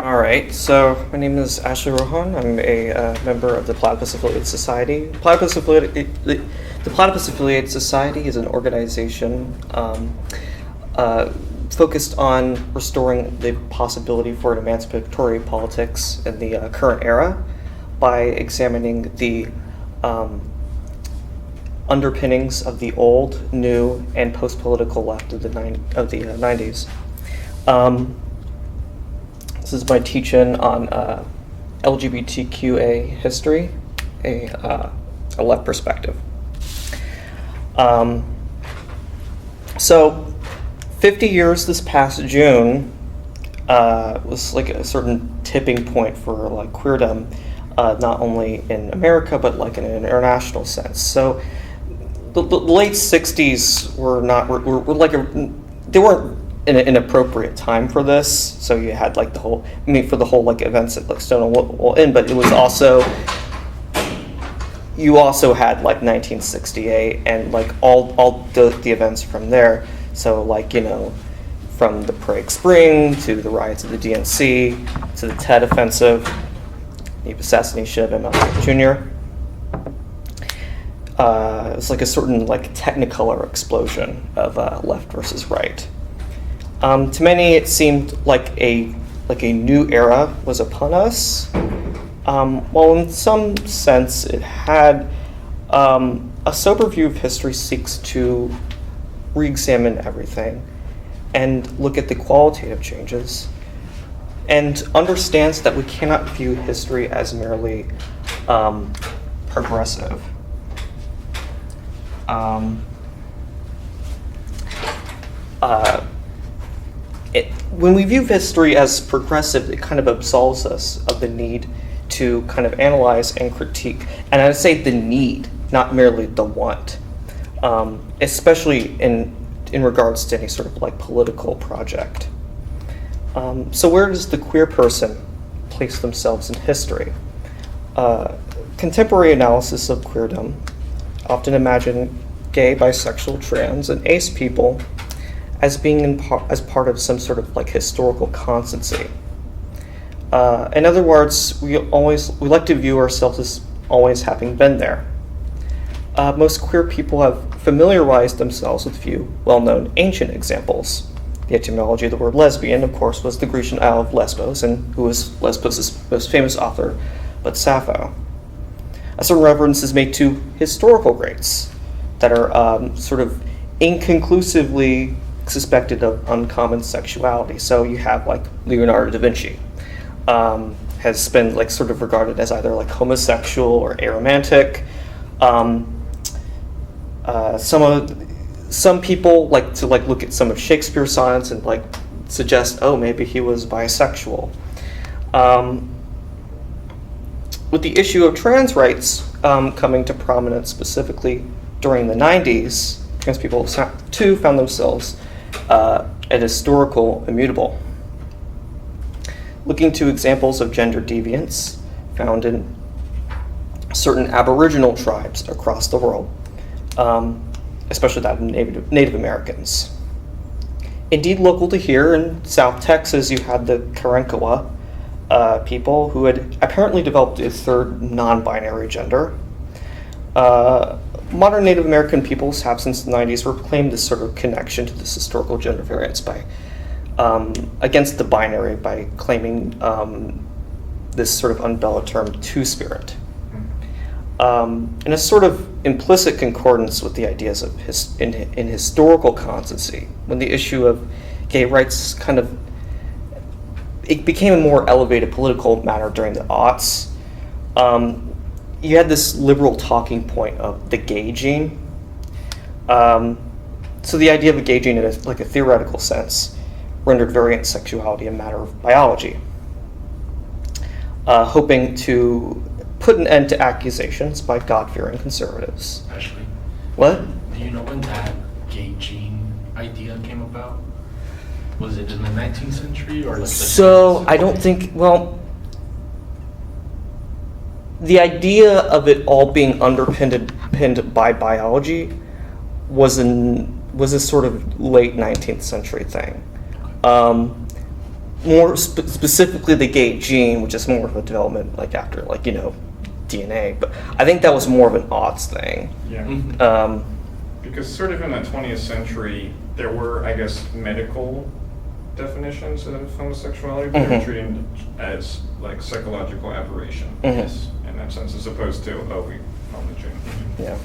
All right, so my name is Ashley Rohan. I'm a member of the Platypus Affiliated Society. The Platypus Affiliated Society is an organization focused on restoring the possibility for an emancipatory politics in the current era by examining the underpinnings of the old, new, and post-political left of the 90s. This is my teach-in on LGBTQA history, a left perspective. So 50 years this past June was like a certain tipping point for like queerdom, not only in America, but like in an international sense. So the late 60s were they weren't an inappropriate time for this. So you had like for the whole like events at like Stonewall in, but it was also, you also had like 1968 and like all the events from there. So like, from the Prague Spring to the riots of the DNC to the Tet Offensive, the assassination of MLK Jr. It was like a certain like technicolor explosion of left versus right. To many, it seemed like a new era was upon us. While in some sense it had, a sober view of history seeks to re-examine everything and look at the qualitative changes, and understands that we cannot view history as merely progressive. When we view history as progressive, it kind of absolves us of the need to kind of analyze and critique. And I would say the need, not merely the want, especially in regards to any sort of like political project. So where does the queer person place themselves in history? Contemporary analysis of queerdom often imagine gay, bisexual, trans, and ace people as being as part of some sort of like historical constancy. In other words, we like to view ourselves as always having been there. Most queer people have familiarized themselves with few well-known ancient examples. The etymology of the word lesbian, of course, was the Grecian Isle of Lesbos, and who was Lesbos' most famous author, but Sappho. A certain reference is made to historical greats that are sort of inconclusively suspected of uncommon sexuality. So you have like Leonardo da Vinci, has been like sort of regarded as either like homosexual or aromantic. Some people like to like look at some of Shakespeare's sonnets and like suggest, oh, maybe he was bisexual. With the issue of trans rights coming to prominence specifically during the 90s, trans people too found themselves at historical immutable. Looking to examples of gender deviance found in certain Aboriginal tribes across the world, especially that of Native Americans. Indeed, local to here in South Texas, you had the Karankawa people who had apparently developed a third non-binary gender. Modern Native American peoples have since the 90s proclaimed this sort of connection to this historical gender variance by against the binary by claiming this sort of unbellowed term two-spirit. In a sort of implicit concordance with the ideas of in historical constancy, when the issue of gay rights it became a more elevated political matter during the aughts. You had this liberal talking point of the gay gene. So the idea of a gay gene in a theoretical sense rendered variant sexuality a matter of biology, hoping to put an end to accusations by God-fearing conservatives. Ashley, What? do you know when that gay gene idea came about? Was it in the 19th century or like the So 20th? I don't think, the idea of it all being underpinned by biology was a sort of late 19th century thing. more specifically the gay gene, which is more of a development like after DNA. But I think that was more of an odds thing. Yeah. Because sort of in the 20th century, there were, I guess, medical definitions of homosexuality, but they were treated as like psychological aberration. Yes. In that sense, as opposed to, we found the gene. Yeah.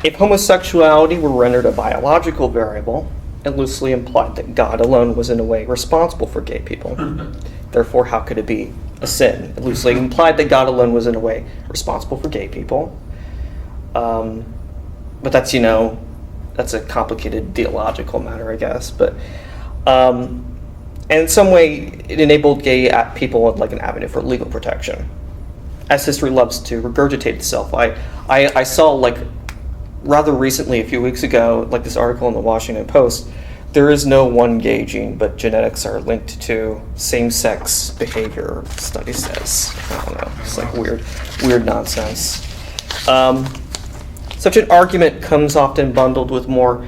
If homosexuality were rendered a biological variable, it loosely implied that God alone was in a way responsible for gay people. Therefore, how could it be a sin? It loosely implied that God alone was in a way responsible for gay people. But that's, that's a complicated theological matter, I guess. But and in some way, it enabled gay people like an avenue for legal protection. As history loves to regurgitate itself, I saw rather recently, a few weeks ago, this article in the Washington Post. There is no one gay gene, but genetics are linked to same-sex behavior, study says. I don't know. It's weird nonsense. Such an argument comes often bundled with more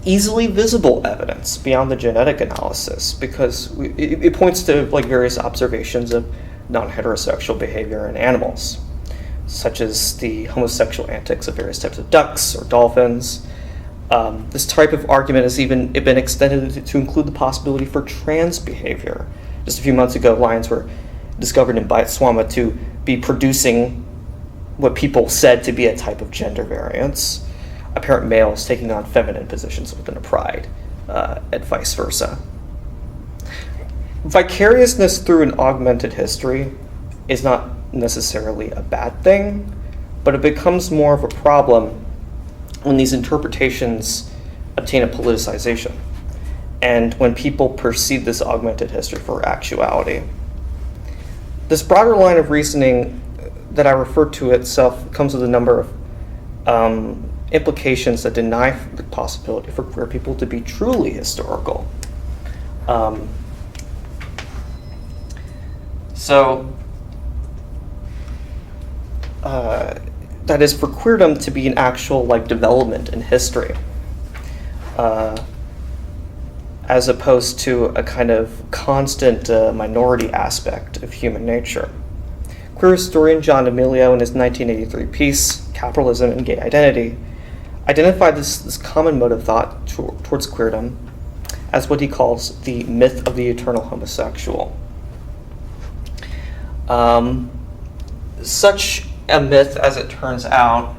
easily visible evidence beyond the genetic analysis, because it points to various observations of non-heterosexual behavior in animals, such as the homosexual antics of various types of ducks or dolphins. This type of argument has even been extended to include the possibility for trans behavior. Just a few months ago, lions were discovered in Botswana to be producing what people said to be a type of gender variance, apparent males taking on feminine positions within a pride, and vice versa. Vicariousness through an augmented history is not necessarily a bad thing, but it becomes more of a problem when these interpretations obtain a politicization, and when people perceive this augmented history for actuality. This broader line of reasoning that I refer to itself comes with a number of implications that deny the possibility for queer people to be truly historical. That is, for queerdom to be an actual development in history, as opposed to a kind of constant minority aspect of human nature. Queer historian John D'Amelio, in his 1983 piece, Capitalism and Gay Identity, identified this common mode of thought towards queerdom as what he calls the myth of the eternal homosexual. Such a myth, as it turns out,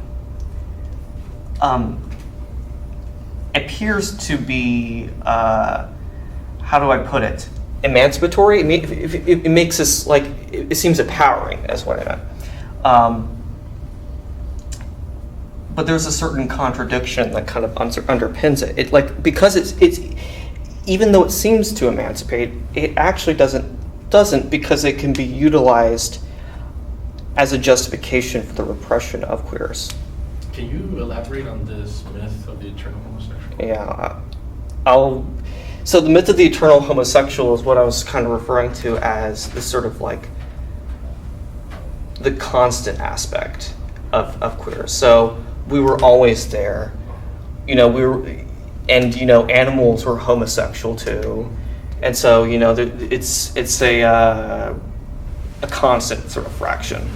appears to be, how do I put it, emancipatory. It makes us it seems empowering, is what I meant. But there's a certain contradiction that kind of underpins it. Because it's even though it seems to emancipate, it actually doesn't, because it can be utilized as a justification for the repression of queers. Can you elaborate on this myth of the eternal homosexual? Yeah, so the myth of the eternal homosexual is what I was kind of referring to as this sort of the constant aspect of queers. So we were always there, animals were homosexual too, and so it's a constant sort of fraction.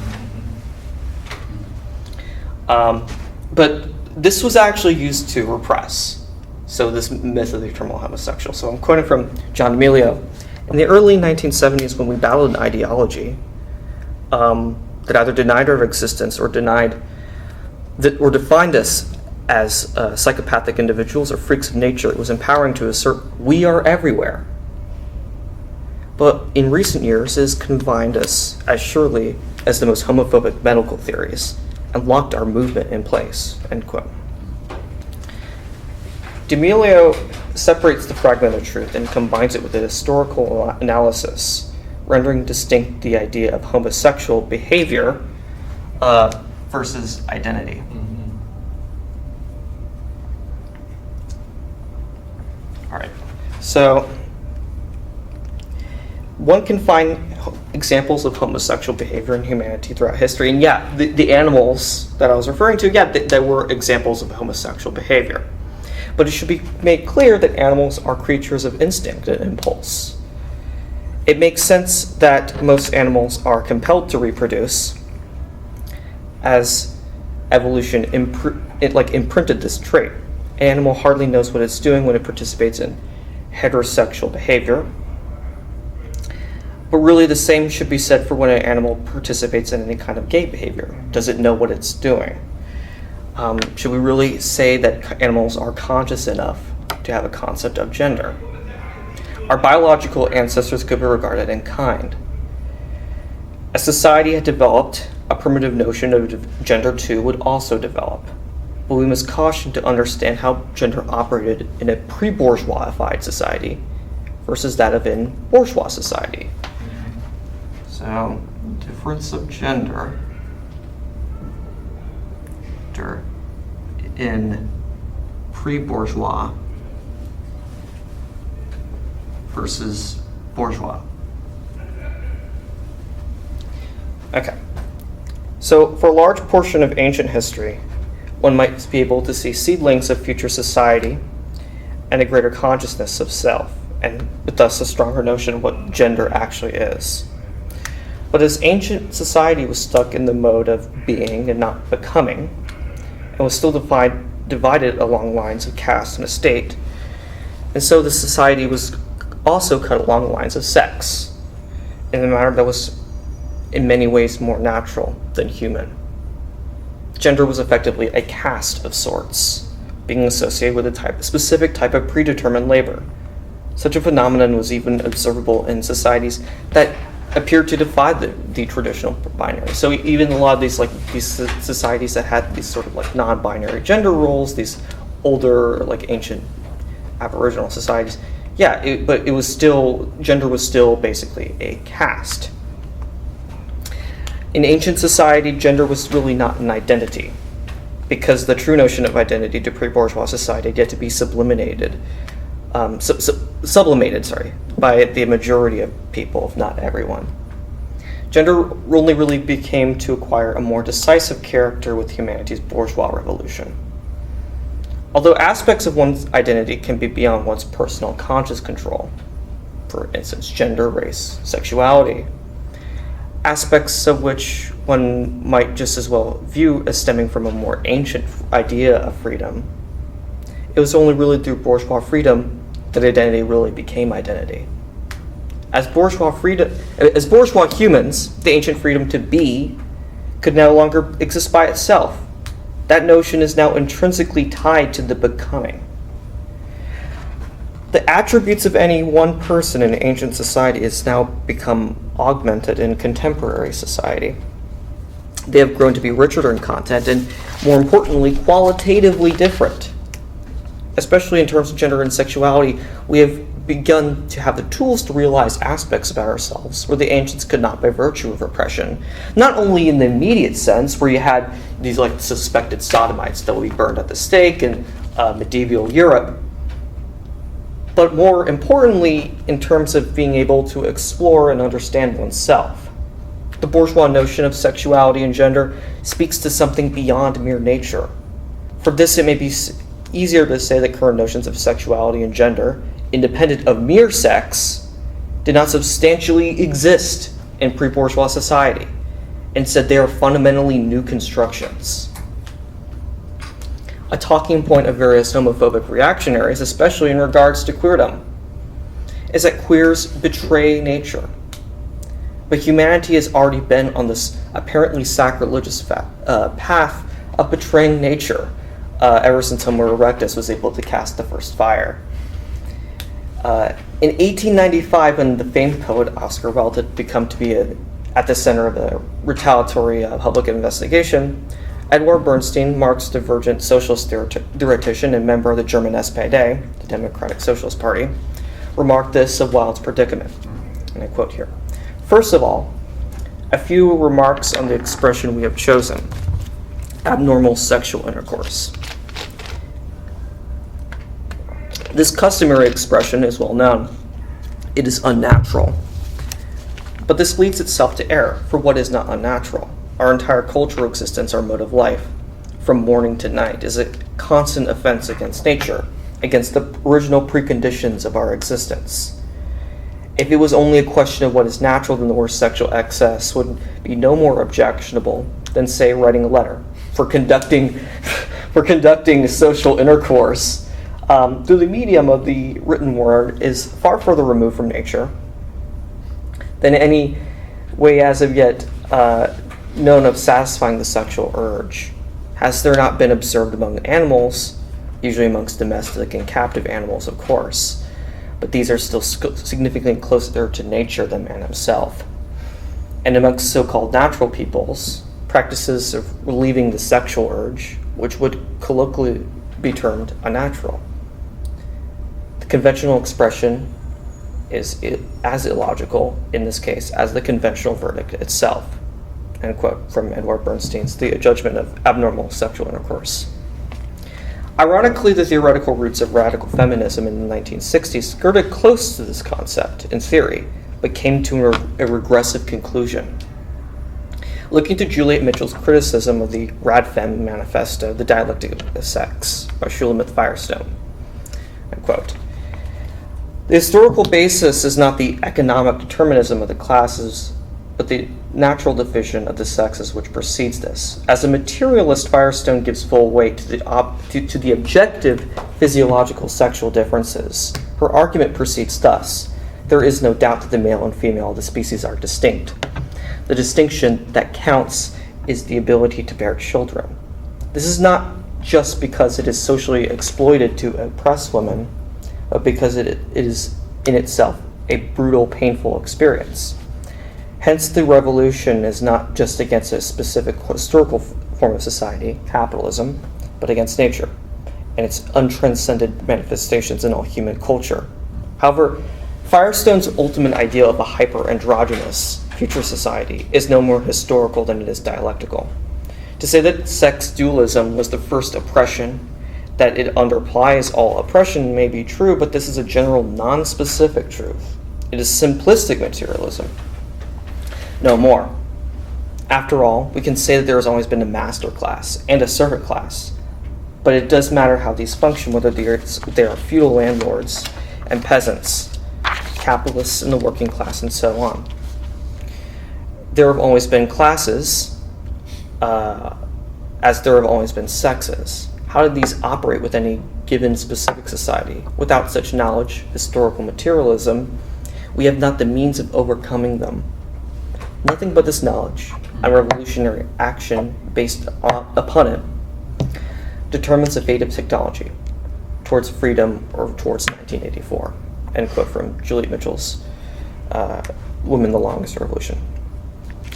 But this was actually used to repress. So this myth of the eternal homosexual. So I'm quoting from John D'Amelio. In the early 1970s, when we battled an ideology that either denied our existence or defined us as psychopathic individuals or freaks of nature, it was empowering to assert we are everywhere. But in recent years, it has confined us as surely as the most homophobic medical theories and locked our movement in place, end quote. D'Amelio separates the fragment of truth and combines it with a historical analysis, rendering distinct the idea of homosexual behavior versus identity. All right, so one can find examples of homosexual behavior in humanity throughout history, and the animals that I was referring to, there were examples of homosexual behavior. But it should be made clear that animals are creatures of instinct and impulse. It makes sense that most animals are compelled to reproduce, as evolution imprinted this trait. An animal hardly knows what it's doing when it participates in heterosexual behavior. But really the same should be said for when an animal participates in any kind of gay behavior. Does it know what it's doing? Should we really say that animals are conscious enough to have a concept of gender? Our biological ancestors could be regarded in kind. As society had developed, a primitive notion of gender too would also develop. But we must caution to understand how gender operated in a pre-bourgeoisified society versus that of in bourgeois society. So, difference of gender in pre-bourgeois versus bourgeois. Okay. So, for a large portion of ancient history, one might be able to see seedlings of future society and a greater consciousness of self, and thus a stronger notion of what gender actually is. But as ancient society was stuck in the mode of being and not becoming, and was still divided along lines of caste and estate, and so the society was also cut along lines of sex, in a manner that was in many ways more natural than human. Gender was effectively a caste of sorts, being associated with a specific type of predetermined labor. Such a phenomenon was even observable in societies that appeared to defy the traditional binary. So even a lot of these societies that had these sort of non-binary gender roles, these older ancient Aboriginal societies, but gender was still basically a caste. In ancient society, gender was really not an identity, because the true notion of identity to pre-bourgeois society had yet to be sublimated by the majority of people, if not everyone. Gender only really became to acquire a more decisive character with humanity's bourgeois revolution. Although aspects of one's identity can be beyond one's personal conscious control, for instance, gender, race, sexuality, aspects of which one might just as well view as stemming from a more ancient idea of freedom, it was only really through bourgeois freedom that identity really became identity. As bourgeois humans, the ancient freedom to be could no longer exist by itself. That notion is now intrinsically tied to the becoming. The attributes of any one person in ancient society has now become augmented in contemporary society. They have grown to be richer in content and, more importantly, qualitatively different. Especially in terms of gender and sexuality, we have begun to have the tools to realize aspects about ourselves where the ancients could not by virtue of repression. Not only in the immediate sense, where you had these suspected sodomites that would be burned at the stake in medieval Europe, but more importantly, in terms of being able to explore and understand oneself. The bourgeois notion of sexuality and gender speaks to something beyond mere nature. For this, it may be easier to say that current notions of sexuality and gender, independent of mere sex, did not substantially exist in pre-bourgeois society. Instead, they are fundamentally new constructions. A talking point of various homophobic reactionaries, especially in regards to queerdom, is that queers betray nature. But humanity has already been on this apparently sacrilegious path of betraying nature ever since Homo erectus was able to cast the first fire. In 1895, when the famed poet Oscar Wilde had become to be at the center of a retaliatory public investigation, Edward Bernstein, Marx's divergent socialist theoretician and member of the German SPD, the Democratic Socialist Party, remarked this of Wilde's predicament, and I quote here, "First of all, a few remarks on the expression we have chosen, abnormal sexual intercourse. This customary expression is well known. It is unnatural. But this leads itself to error, for what is not unnatural? Our entire cultural existence, our mode of life, from morning to night, is a constant offense against nature. against the original preconditions of our existence. If it was only a question of what is natural, then the word sexual excess would be no more objectionable than, say, writing a letter. For conducting social intercourse through the medium of the written word is far further removed from nature than any way as of yet known of satisfying the sexual urge. Has there not been observed among animals, usually amongst domestic and captive animals, of course, but these are still significantly closer to nature than man himself. And amongst so-called natural peoples, practices of relieving the sexual urge, which would colloquially be termed unnatural. The conventional expression is as illogical, in this case, as the conventional verdict itself. End quote from Edward Bernstein's The Judgment of Abnormal Sexual Intercourse. Ironically, the theoretical roots of radical feminism in the 1960s skirted close to this concept in theory, but came to a regressive conclusion. Looking to Juliet Mitchell's criticism of the Radfem Manifesto, The Dialectic of Sex, by Shulamith Firestone. End quote. The historical basis is not the economic determinism of the classes, but the natural division of the sexes which precedes this. As a materialist, Firestone gives full weight to the objective physiological sexual differences. Her argument proceeds thus: there is no doubt that the male and female of the species are distinct. The distinction that counts is the ability to bear children. This is not just because it is socially exploited to oppress women, but because it is in itself a brutal, painful experience. Hence, the revolution is not just against a specific historical form of society, capitalism, but against nature and its untranscended manifestations in all human culture. However, Firestone's ultimate ideal of a hyper-androgynous future society is no more historical than it is dialectical. To say that sex dualism was the first oppression, that it underlies all oppression may be true, but this is a general non-specific truth. It is simplistic materialism. No more. After all, we can say that there has always been a master class and a servant class, but it does matter how these function, whether they are feudal landlords and peasants, capitalists and the working class, and so on. There have always been classes, as there have always been sexes. How did these operate with any given specific society? Without such knowledge, historical materialism, we have not the means of overcoming them. Nothing but this knowledge and revolutionary action based upon it determines the fate of technology towards freedom or towards 1984. End quote from Juliet Mitchell's Women, the Longest Revolution.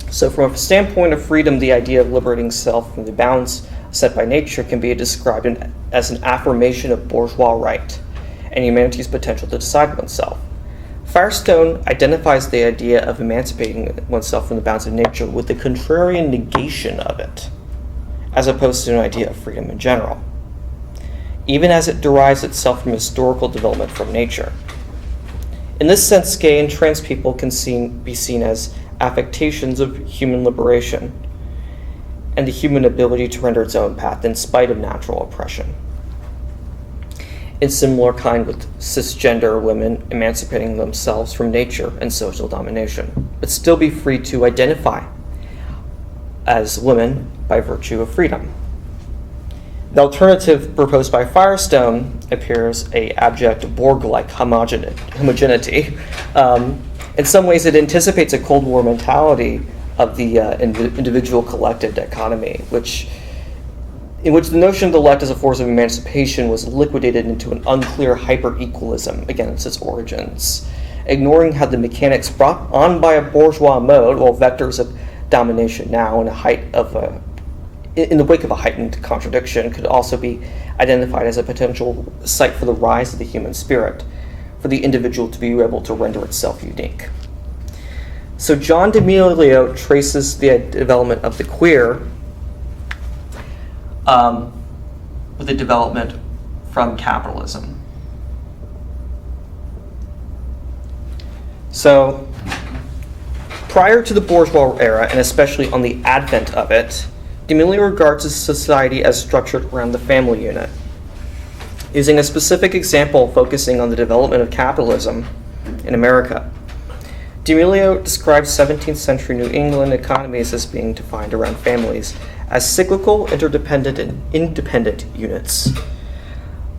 So from a standpoint of freedom, the idea of liberating self from the bounds set by nature can be described as an affirmation of bourgeois right and humanity's potential to decide oneself. Firestone identifies the idea of emancipating oneself from the bounds of nature with the contrarian negation of it, as opposed to an idea of freedom in general, even as it derives itself from historical development from nature. In this sense, gay and trans people can be seen as affectations of human liberation and the human ability to render its own path in spite of natural oppression. In similar kind with cisgender women emancipating themselves from nature and social domination, but still be free to identify as women by virtue of freedom. The alternative proposed by Firestone appears a abject Borg-like homogeneity. In some ways, it anticipates a Cold War mentality of the individual collective dichotomy, in which the notion of the left as a force of emancipation was liquidated into an unclear hyper-equalism against its origins, ignoring how the mechanics brought on by a bourgeois mode, or vectors of domination now in the wake of a heightened contradiction, could also be identified as a potential site for the rise of the human spirit, for the individual to be able to render itself unique. So John D'Amelio traces the development of the queer with the development from capitalism. So, prior to the bourgeois era, and especially on the advent of it, D'Amelio regards society as structured around the family unit. using a specific example focusing on the development of capitalism in America. D'Amelio describes 17th century New England economies as being defined around families as cyclical, interdependent, and independent units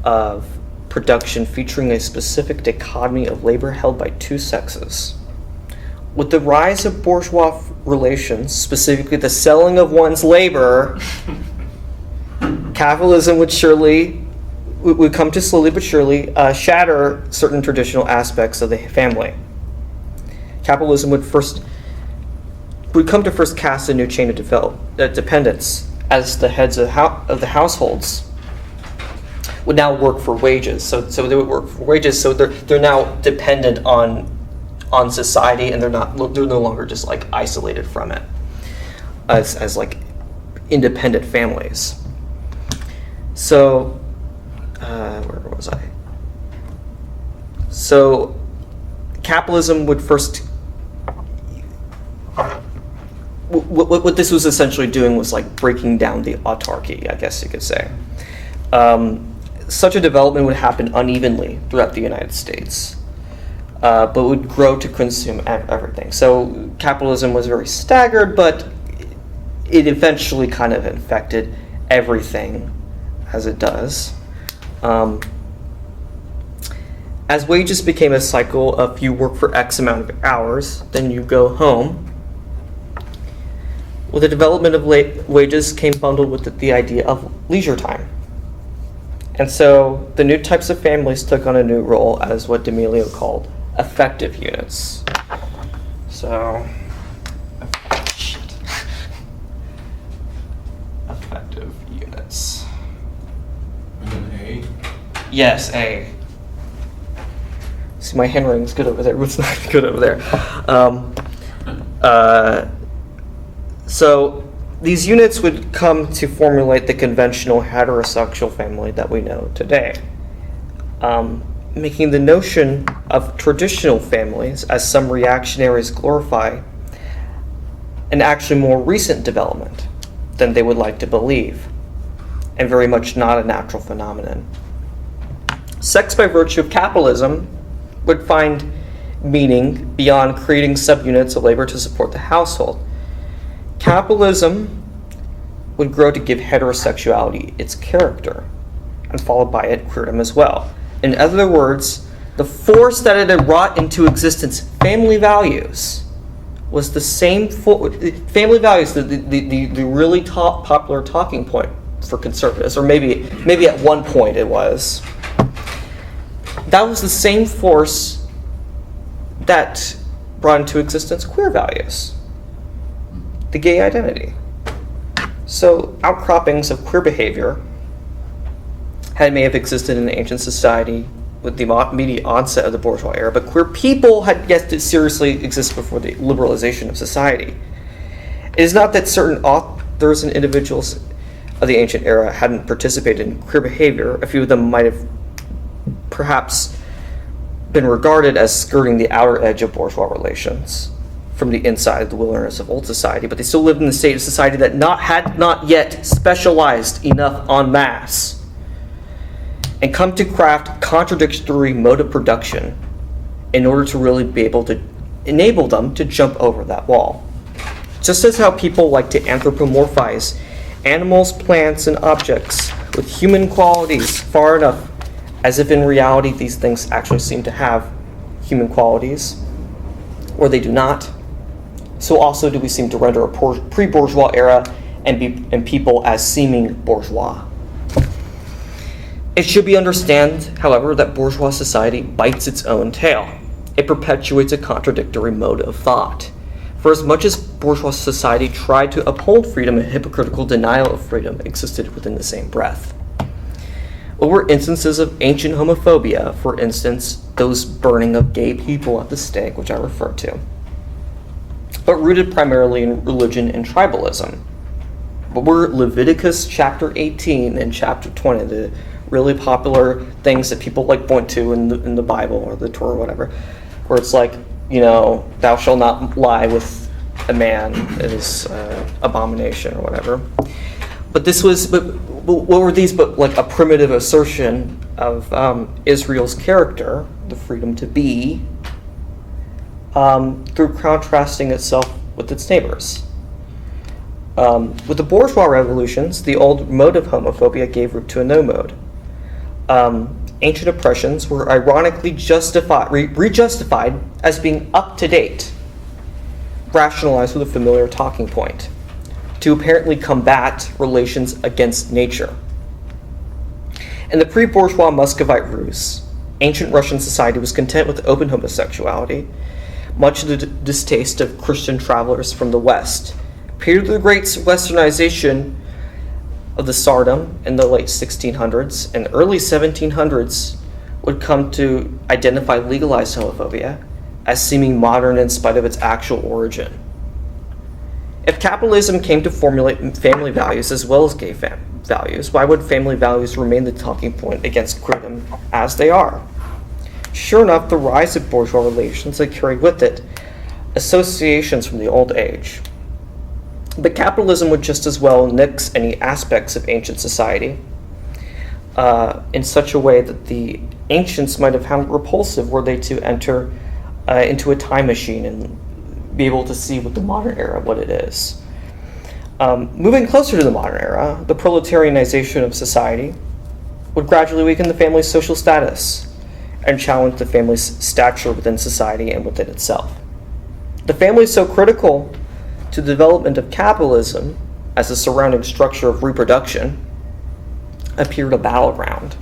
of production featuring a specific dichotomy of labor held by two sexes. With the rise of bourgeois relations, specifically the selling of one's labor, capitalism would come to slowly but surely shatter certain traditional aspects of the family. Capitalism would come to first cast a new chain of dependence, as the heads of the households would now work for wages. So they would work for wages. So they're now dependent on society, and they're no longer just like isolated from it as like independent families. So where was I? So capitalism would first. What this was essentially doing was like breaking down the autarky, I guess you could say. Such a development would happen unevenly throughout the United States, but would grow to consume everything. So capitalism was very staggered, but it eventually kind of infected everything as it does. As wages became a cycle of you work for X amount of hours, then you go home. With the development of wages came bundled with the idea of leisure time. And so the new types of families took on a new role as what D'Amelio called effective units. So, effective units. A. Yes, A. See, my handwriting's good over there. What's not good over there? So these units would come to formulate the conventional heterosexual family that we know today, making the notion of traditional families, as some reactionaries glorify, an actually more recent development than they would like to believe, and very much not a natural phenomenon. Sex, by virtue of capitalism, would find meaning beyond creating subunits of labor to support the household. Capitalism would grow to give heterosexuality its character, and followed by it, queerdom as well. In other words, the force that it had wrought into existence, family values, was the same family values, the really popular talking point for conservatives, or maybe at one point it was. That was the same force that brought into existence queer values, the gay identity. So outcroppings of queer behavior may have existed in ancient society with the immediate onset of the bourgeois era, but queer people had yet to seriously exist before the liberalization of society. It is not that certain authors and individuals of the ancient era hadn't participated in queer behavior. A few of them might have perhaps been regarded as skirting the outer edge of bourgeois relations from the inside of the wilderness of old society, but they still lived in the state of society that had not yet specialized enough en masse and come to craft contradictory mode of production in order to really be able to enable them to jump over that wall. Just as how people like to anthropomorphize animals, plants, and objects with human qualities far enough as if in reality these things actually seem to have human qualities, or they do not, so also do we seem to render a pre-bourgeois era and people as seeming bourgeois. It should be understood, however, that bourgeois society bites its own tail. It perpetuates a contradictory mode of thought. For as much as bourgeois society tried to uphold freedom, a hypocritical denial of freedom existed within the same breath. What were instances of ancient homophobia, for instance, those burning of gay people at the stake, which I referred to, but rooted primarily in religion and tribalism. But were Leviticus chapter 18 and chapter 20, the really popular things that people like point to in the Bible or the Torah or whatever, where it's like, thou shalt not lie with a man, is abomination or whatever. But what were these but like a primitive assertion Israel's character, the freedom to be, through contrasting itself with its neighbors. With the bourgeois revolutions, the old mode of homophobia gave root to a no mode. Ancient oppressions were ironically rejustified as being up to date, rationalized with a familiar talking point, to apparently combat relations against nature. In the pre-bourgeois Muscovite Rus, ancient Russian society was content with open homosexuality, much to the distaste of Christian travelers from the West. Period of the great westernization of the Tsardom in the late 1600s and early 1700s would come to identify legalized homophobia as seeming modern in spite of its actual origin. If capitalism came to formulate family values as well as gay values, why would family values remain the talking point against queerdom as they are? Sure enough, the rise of bourgeois relations had carried with it associations from the old age. But capitalism would just as well nix any aspects of ancient society in such a way that the ancients might have found it repulsive were they to enter into a time machine and be able to see with the modern era what it is. Moving closer to the modern era, the proletarianization of society would gradually weaken the family's social status and challenge the family's stature within society and within itself. The family is so critical to the development of capitalism as the surrounding structure of reproduction appeared a battleground.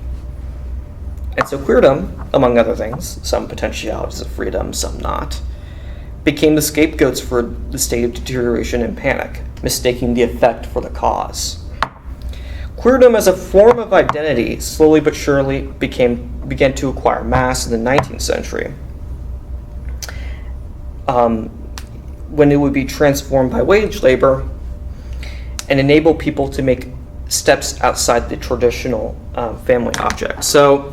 And so queerdom, among other things, some potentialities of freedom, some not, became the scapegoats for the state of deterioration and panic, mistaking the effect for the cause. Queerdom as a form of identity slowly but surely began to acquire mass in the 19th century, when it would be transformed by wage labor and enable people to make steps outside the traditional family object. So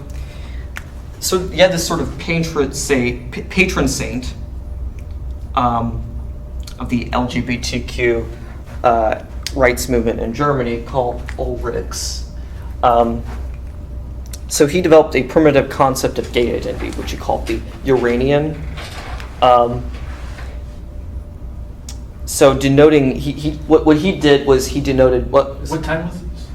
you had this sort of patron saint of the LGBTQ rights movement in Germany called Ulrichs. So he developed a primitive concept of gay identity, which he called the Uranian. So denoting, what he did was he denoted what time was this,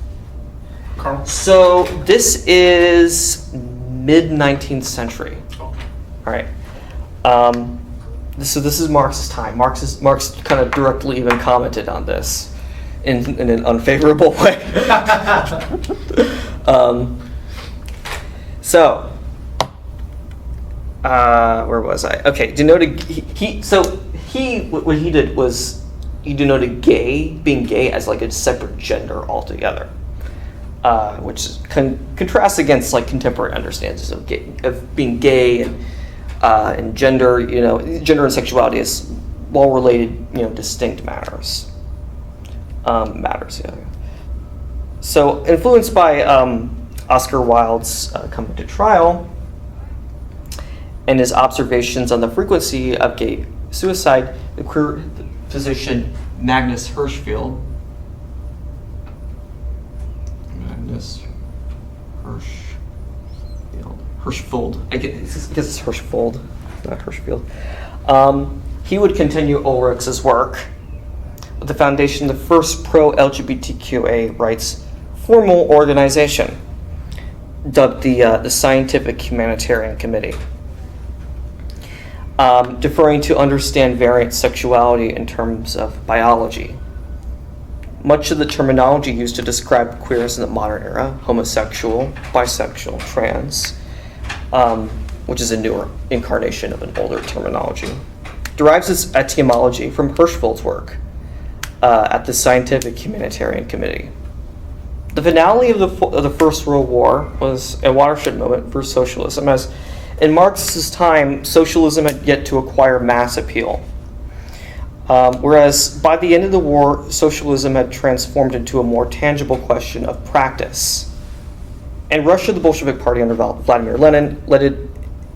Carl? So this is mid-19th century. Okay. All right. So this is Marx's time. Marx kind of directly even commented on this in an unfavorable way. Where was I? Okay, denoted what he did was he denoted being gay as like a separate gender altogether, which contrasts against like contemporary understandings of being gay and gender. Gender and sexuality is well related, distinct matters. Yeah. So influenced by Oscar Wilde's Coming to Trial and his observations on the frequency of gay suicide, the queer physician Magnus Hirschfeld. Hirschfeld. I guess it's Hirschfeld, not Hirschfeld. He would continue Ulrich's work with the foundation of the first pro-LGBTQA rights formal organization, dubbed the Scientific Humanitarian Committee, deferring to understand variant sexuality in terms of biology. Much of the terminology used to describe queers in the modern era, homosexual, bisexual, trans, which is a newer incarnation of an older terminology, derives its etymology from Hirschfeld's work at the Scientific Humanitarian Committee. The finale of the First World War was a watershed moment for socialism, as in Marx's time, socialism had yet to acquire mass appeal. Whereas by the end of the war, socialism had transformed into a more tangible question of practice. And Russia, the Bolshevik Party under Vladimir Lenin, led it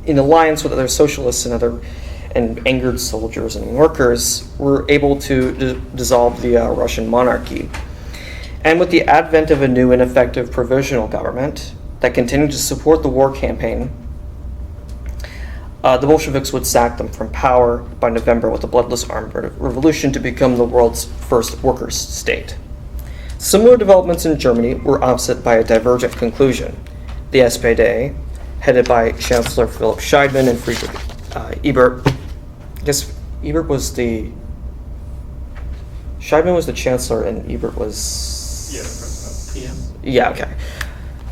in alliance with other socialists and angered soldiers and workers, were able to dissolve the Russian monarchy. And with the advent of a new and effective provisional government, that continued to support the war campaign, the Bolsheviks would sack them from power by November with a bloodless armed revolution to become the world's first workers' state. Similar developments in Germany were offset by a divergent conclusion. The SPD, headed by Chancellor Philipp Scheidmann and Friedrich Ebert, I guess Ebert was the... Scheidmann was the chancellor and Ebert was... PM. Yeah, okay.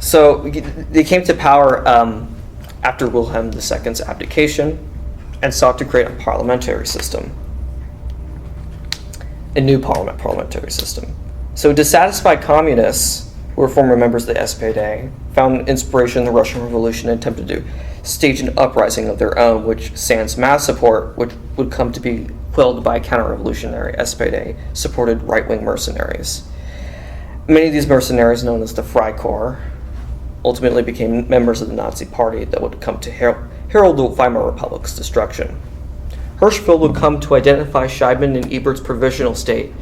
So they came to power after Wilhelm II's abdication and sought to create a parliamentary system. A new parliamentary system. So dissatisfied communists, who were former members of the SPD, found inspiration in the Russian Revolution and attempted to stage an uprising of their own, which sans mass support would come to be quelled by counter-revolutionary SPD-supported right-wing mercenaries. Many of these mercenaries, known as the Freikorps, ultimately became members of the Nazi Party that would come to herald the Weimar Republic's destruction. Hirschfeld would come to identify Scheidmann and Ebert's provisional state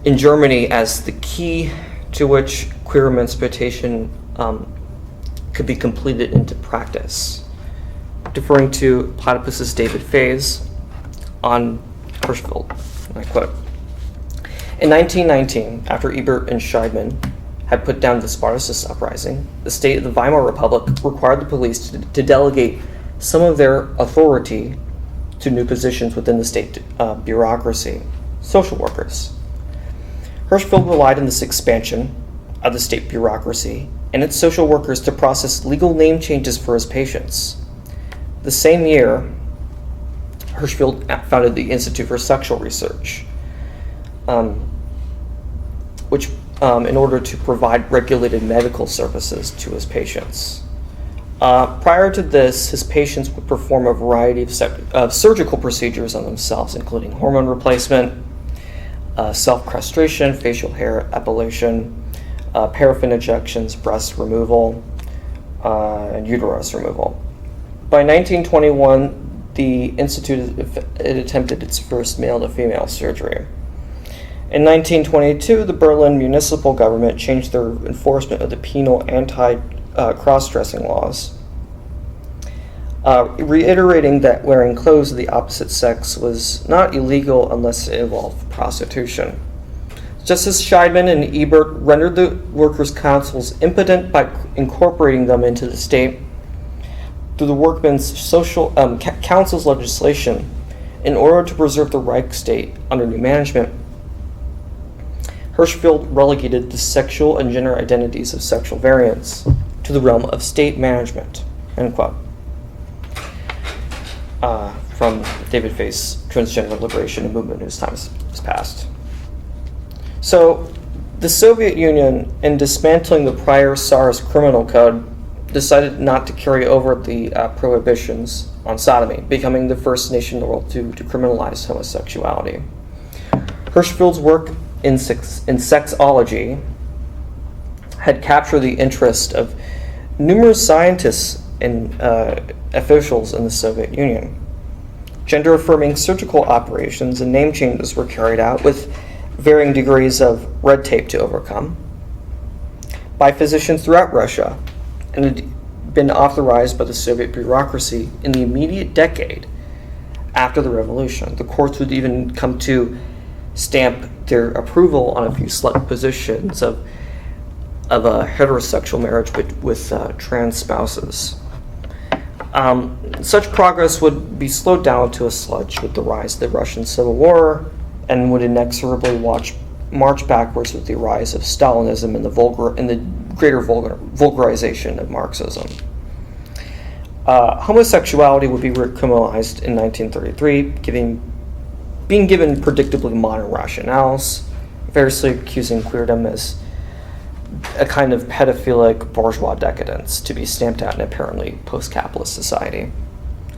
in Germany as the key to which queer emancipation could be completed into practice. Deferring to Platypus's David Fays on Hirschfeld, and I quote, "In 1919, after Ebert and Scheidmann had put down the Spartacist uprising, the state of the Weimar Republic required the police to delegate some of their authority to new positions within the state bureaucracy, social workers. Hirschfeld relied on this expansion of the state bureaucracy and its social workers to process legal name changes for his patients. The same year, Hirschfeld founded the Institute for Sexual Research, which in order to provide regulated medical services to his patients. Prior to this, his patients would perform a variety of surgical procedures on themselves, including hormone replacement, self-castration, facial hair epilation, paraffin injections, breast removal, and uterus removal. By 1921, the Institute had attempted its first male-to-female surgery. In 1922, the Berlin municipal government changed their enforcement of the penal anti-cross-dressing laws, reiterating that wearing clothes of the opposite sex was not illegal unless it involved prostitution. Just as Scheidmann and Ebert rendered the workers' councils impotent by incorporating them into the state through the Workmen's Social Council's legislation in order to preserve the Reich state under new management, Hirschfeld relegated the sexual and gender identities of sexual variants to the realm of state management, end quote. From David Faye's Transgender Liberation and Movement, whose time has passed. So, the Soviet Union, in dismantling the prior Tsarist criminal code, decided not to carry over the prohibitions on sodomy, becoming the first nation in the world to criminalize homosexuality. Hirschfeld's work in sexology had captured the interest of numerous scientists and officials in the Soviet Union. Gender-affirming surgical operations and name changes were carried out with varying degrees of red tape to overcome by physicians throughout Russia, and had been authorized by the Soviet bureaucracy in the immediate decade after the revolution. The courts would even come to stamp their approval on a few select positions of a heterosexual marriage with trans spouses. Such progress would be slowed down to a sludge with the rise of the Russian Civil War and would inexorably march backwards with the rise of Stalinism and the greater vulgarization of Marxism. Homosexuality would be recriminalized in 1933, being given predictably modern rationales, variously accusing queerdom as a kind of pedophilic bourgeois decadence to be stamped out in apparently post-capitalist society.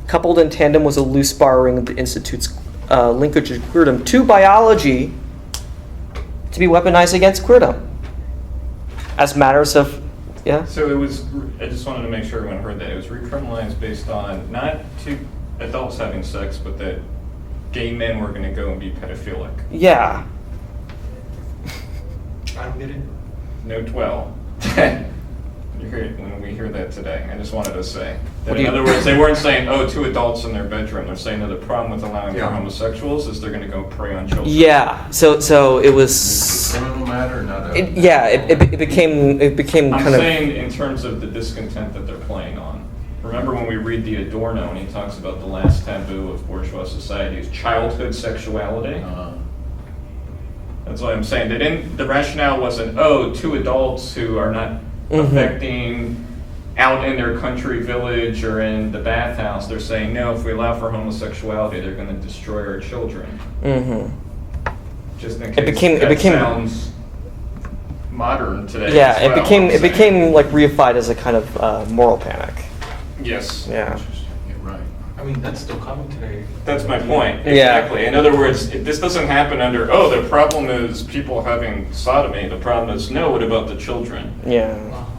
Coupled in tandem was a loose borrowing of the Institute's linkage of queerdom to biology to be weaponized against queerdom as matters of, yeah? So it was, I just wanted to make sure everyone heard that. It was recriminalized based on not two adults having sex, but that gay men were going to go and be pedophilic. Yeah. I don't get it. Note 12. When we hear that today, I just wanted to say that What do in you- other words, they weren't saying, oh, two adults in their bedroom. They're saying that the problem with allowing Yeah. for homosexuals is they're going to go prey on children. Yeah. So it It's was. a criminal matter, not a. It became I'm kind of. saying in terms of the discontent that they're playing on. Remember when we read the Adorno and he talks about the last taboo of bourgeois society is childhood sexuality? That's what I'm saying. They didn't. The rationale wasn't, oh, two adults who are not affecting out in their country village or in the bathhouse. They're saying, no, if we allow for homosexuality, they're going to destroy our children. Just in case It became sounds modern today. Yeah, as well, it I'm saying. became like reified as a kind of moral panic. Yes. Yeah. Yeah, right. I mean, that's still common today. That's my point. Yeah. Exactly. In other words, this doesn't happen under, oh, the problem is people having sodomy. The problem is, no, what about the children? Yeah.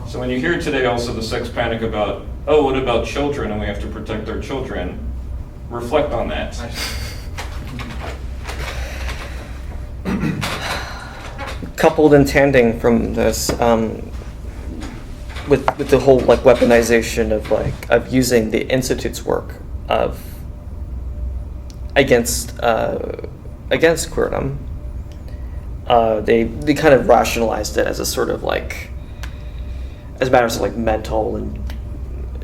So when you hear today also the sex panic about, oh, what about children and we have to protect our children, reflect on that. Coupled and tandem from this, with the whole like weaponization of using the institute's work of against queerdom, they kind of rationalized it as a sort of like as matters of like mental and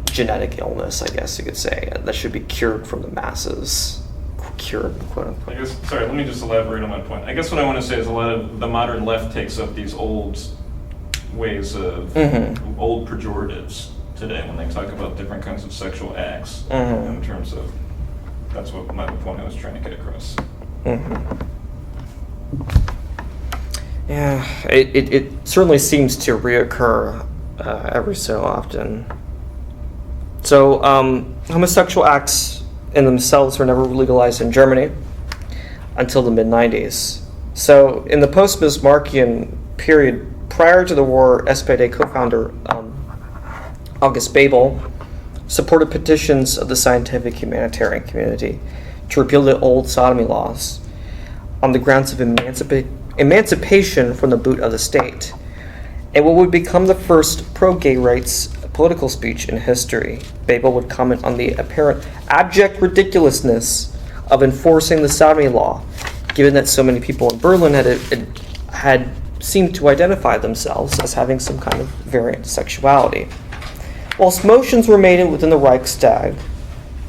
genetic illness, I guess you could say, that should be cured from the masses, cured, quote unquote. I guess, sorry, let me just elaborate on my point. I guess what I want to say is a lot of the modern left takes up these old ways of old pejoratives today when they talk about different kinds of sexual acts in terms of, that's what my point I was trying to get across. Yeah, it certainly seems to reoccur every so often. So homosexual acts in themselves were never legalized in Germany until the mid-90s. So in the post-Bismarckian period prior to the war, SPD co-founder August Bebel supported petitions of the scientific humanitarian community to repeal the old sodomy laws on the grounds of emancipation from the boot of the state, and what would become the first pro-gay rights political speech in history. Bebel would comment on the apparent abject ridiculousness of enforcing the sodomy law, given that so many people in Berlin had seemed to identify themselves as having some kind of variant sexuality. Whilst motions were made within the Reichstag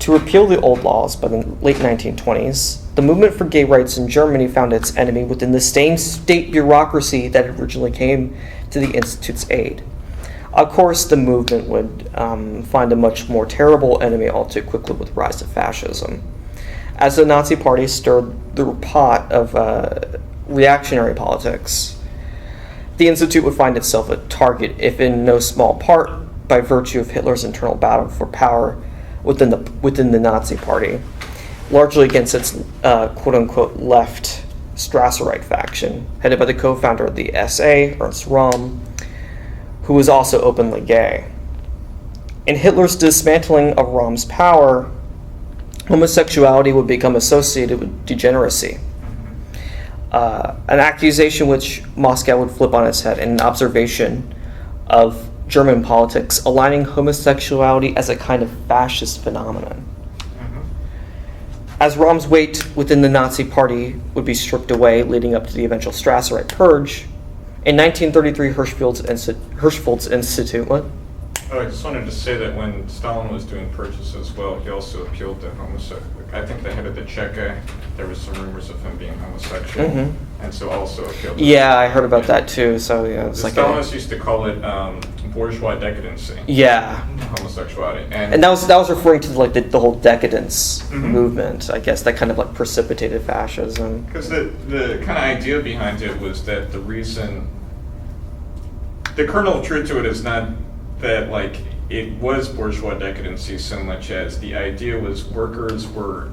to repeal the old laws by the late 1920s, the movement for gay rights in Germany found its enemy within the same state bureaucracy that originally came to the Institute's aid. Of course, the movement would find a much more terrible enemy all too quickly with the rise of fascism. As the Nazi Party stirred the pot of reactionary politics, the Institute would find itself a target, if in no small part by virtue of Hitler's internal battle for power within the Nazi Party, largely against its quote-unquote left Strasserite faction, headed by the co-founder of the SA, Ernst Röhm, who was also openly gay. In Hitler's dismantling of Röhm's power, homosexuality would become associated with degeneracy, an accusation which Moscow would flip on its head in an observation of German politics, aligning homosexuality as a kind of fascist phenomenon. As Röhm's weight within the Nazi Party would be stripped away, leading up to the eventual Strasserite purge, in 1933, Hirschfeld's Institute, what? Oh, I just wanted to say that when Stalin was doing purges as well, he also appealed to homosexual. I think the head of the Cheka, there was some rumors of him being homosexual, and so also appealed to Yeah, I heard about that too. So yeah, it's the like Stalinists used to call it bourgeois decadency, yeah, homosexuality, and that was referring to like the whole decadence movement, I guess, that kind of like precipitated fascism. because the kind of idea behind it was that the kernel of truth to it is not that like it was bourgeois decadency so much as the idea was workers were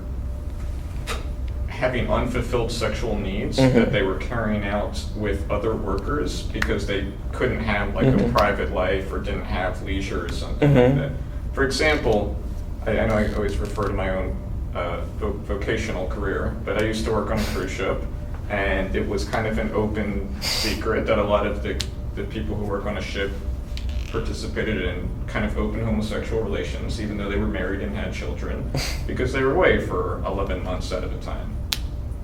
having unfulfilled sexual needs that they were carrying out with other workers because they couldn't have like a private life or didn't have leisure or something like that. For example, I know I always refer to my own vocational career, but I used to work on a cruise ship, and it was kind of an open secret that a lot of the people who work on a ship participated in kind of open homosexual relations, even though they were married and had children, because they were away for 11 months at a time,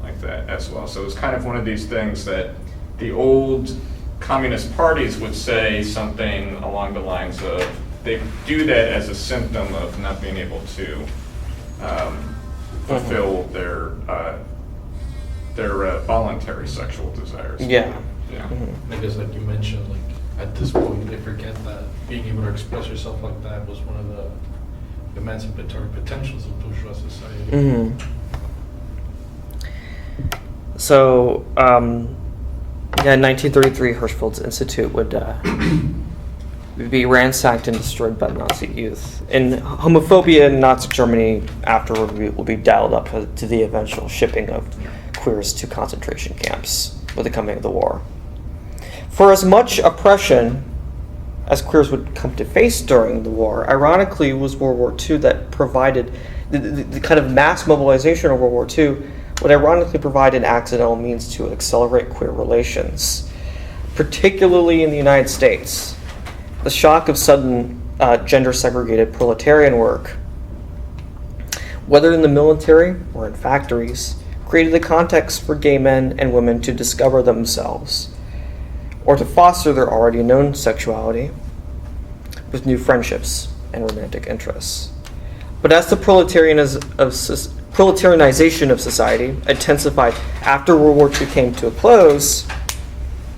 like that as well. So it was kind of one of these things that the old communist parties would say something along the lines of, they do that as a symptom of not being able to fulfill their voluntary sexual desires. Yeah. Yeah. I guess, like you mentioned, like at this point they forget that being able to express yourself like that was one of the emancipatory potentials of bourgeois society. Mm-hmm. So, in 1933, Hirschfeld's institute would be ransacked and destroyed by Nazi youth. And homophobia in Nazi Germany afterward will be dialed up to the eventual shipping of queers to concentration camps with the coming of the war. For as much oppression as queers would come to face during the war, ironically, it was World War II that provided the kind of mass mobilization of World War II would ironically provide an accidental means to accelerate queer relations, particularly in the United States. The shock of sudden gender-segregated proletarian work, whether in the military or in factories, created the context for gay men and women to discover themselves or to foster their already known sexuality with new friendships and romantic interests. But as the proletarianization of society intensified after World War II came to a close,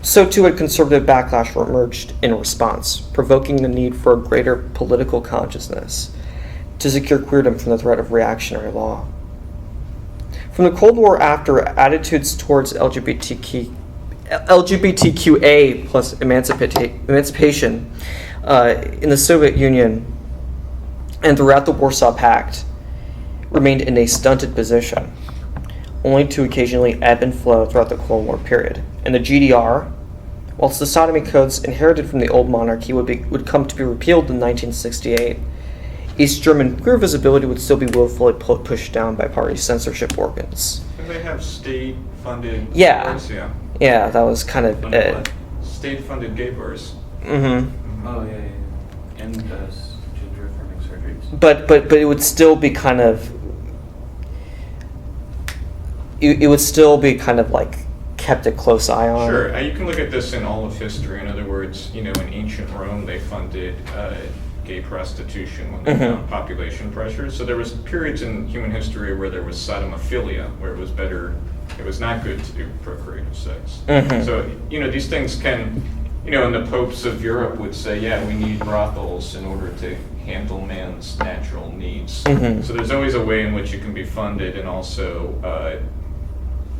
so too had conservative backlash emerged in response, provoking the need for a greater political consciousness to secure queerdom from the threat of reactionary law. From the Cold War after, attitudes towards LGBTQA plus emancipation in the Soviet Union and throughout the Warsaw Pact remained in a stunted position, only to occasionally ebb and flow throughout the Cold War period. In the GDR, whilst the sodomy codes inherited from the old monarchy would come to be repealed in 1968, East German queer visibility would still be willfully pushed down by party censorship organs. And they have state-funded Yeah. bars, yeah. Yeah, that was kind of Funded it. what? State-funded gay bars. Mm-hmm. Oh yeah. And gender affirming surgeries. But it would still be kind of. It would still be kind of like kept a close eye on. Sure, you can look at this in all of history. In other words, in ancient Rome, they funded gay prostitution when they found population pressures. So there was periods in human history where there was sodomophilia, where it was not good to do procreative sex. So, these things can, and the popes of Europe would say, yeah, we need brothels in order to handle man's natural needs. So there's always a way in which it can be funded and also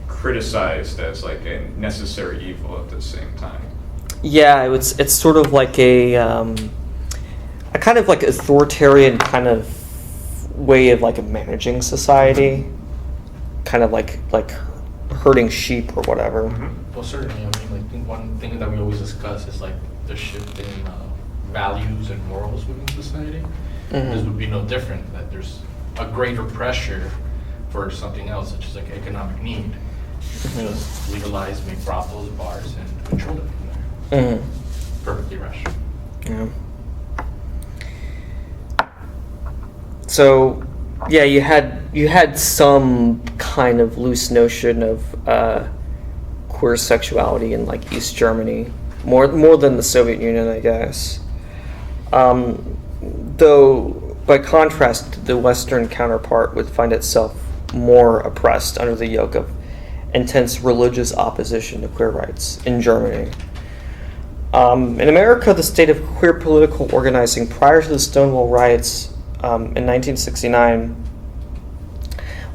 criticized as like a necessary evil at the same time. Yeah, it's sort of like a kind of like authoritarian kind of way of like managing society, kind of like herding sheep or whatever. Well, certainly. I mean, like one thing that we always discuss is like the shift in values and morals within society. This would be no different. That there's a greater pressure for something else, such as like economic need. Just legalize, make brothels, bars, and control it from there. Perfectly rational. Yeah. So, yeah, you had some kind of loose notion of queer sexuality in like East Germany, more than the Soviet Union, I guess. Though, by contrast, the Western counterpart would find itself more oppressed under the yoke of intense religious opposition to queer rights in Germany. In America, the state of queer political organizing prior to the Stonewall riots in 1969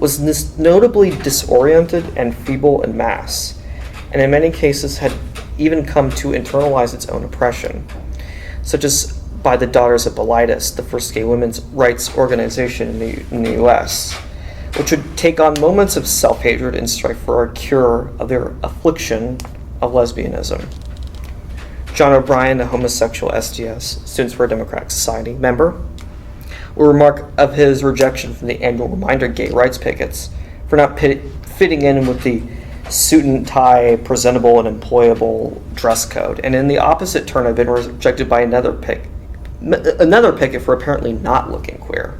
was notably disoriented and feeble en masse, and in many cases had even come to internalize its own oppression, such as by the Daughters of Bilitis, the first gay women's rights organization in the U.S., which would take on moments of self-hatred and strive for a cure of their affliction of lesbianism. John O'Brien, a homosexual SDS, Students for a Democratic Society member, will remark of his rejection from the annual Reminder gay rights pickets for not fitting in with the suit and tie, presentable and employable dress code. And in the opposite turn, I've been rejected by another picket for apparently not looking queer.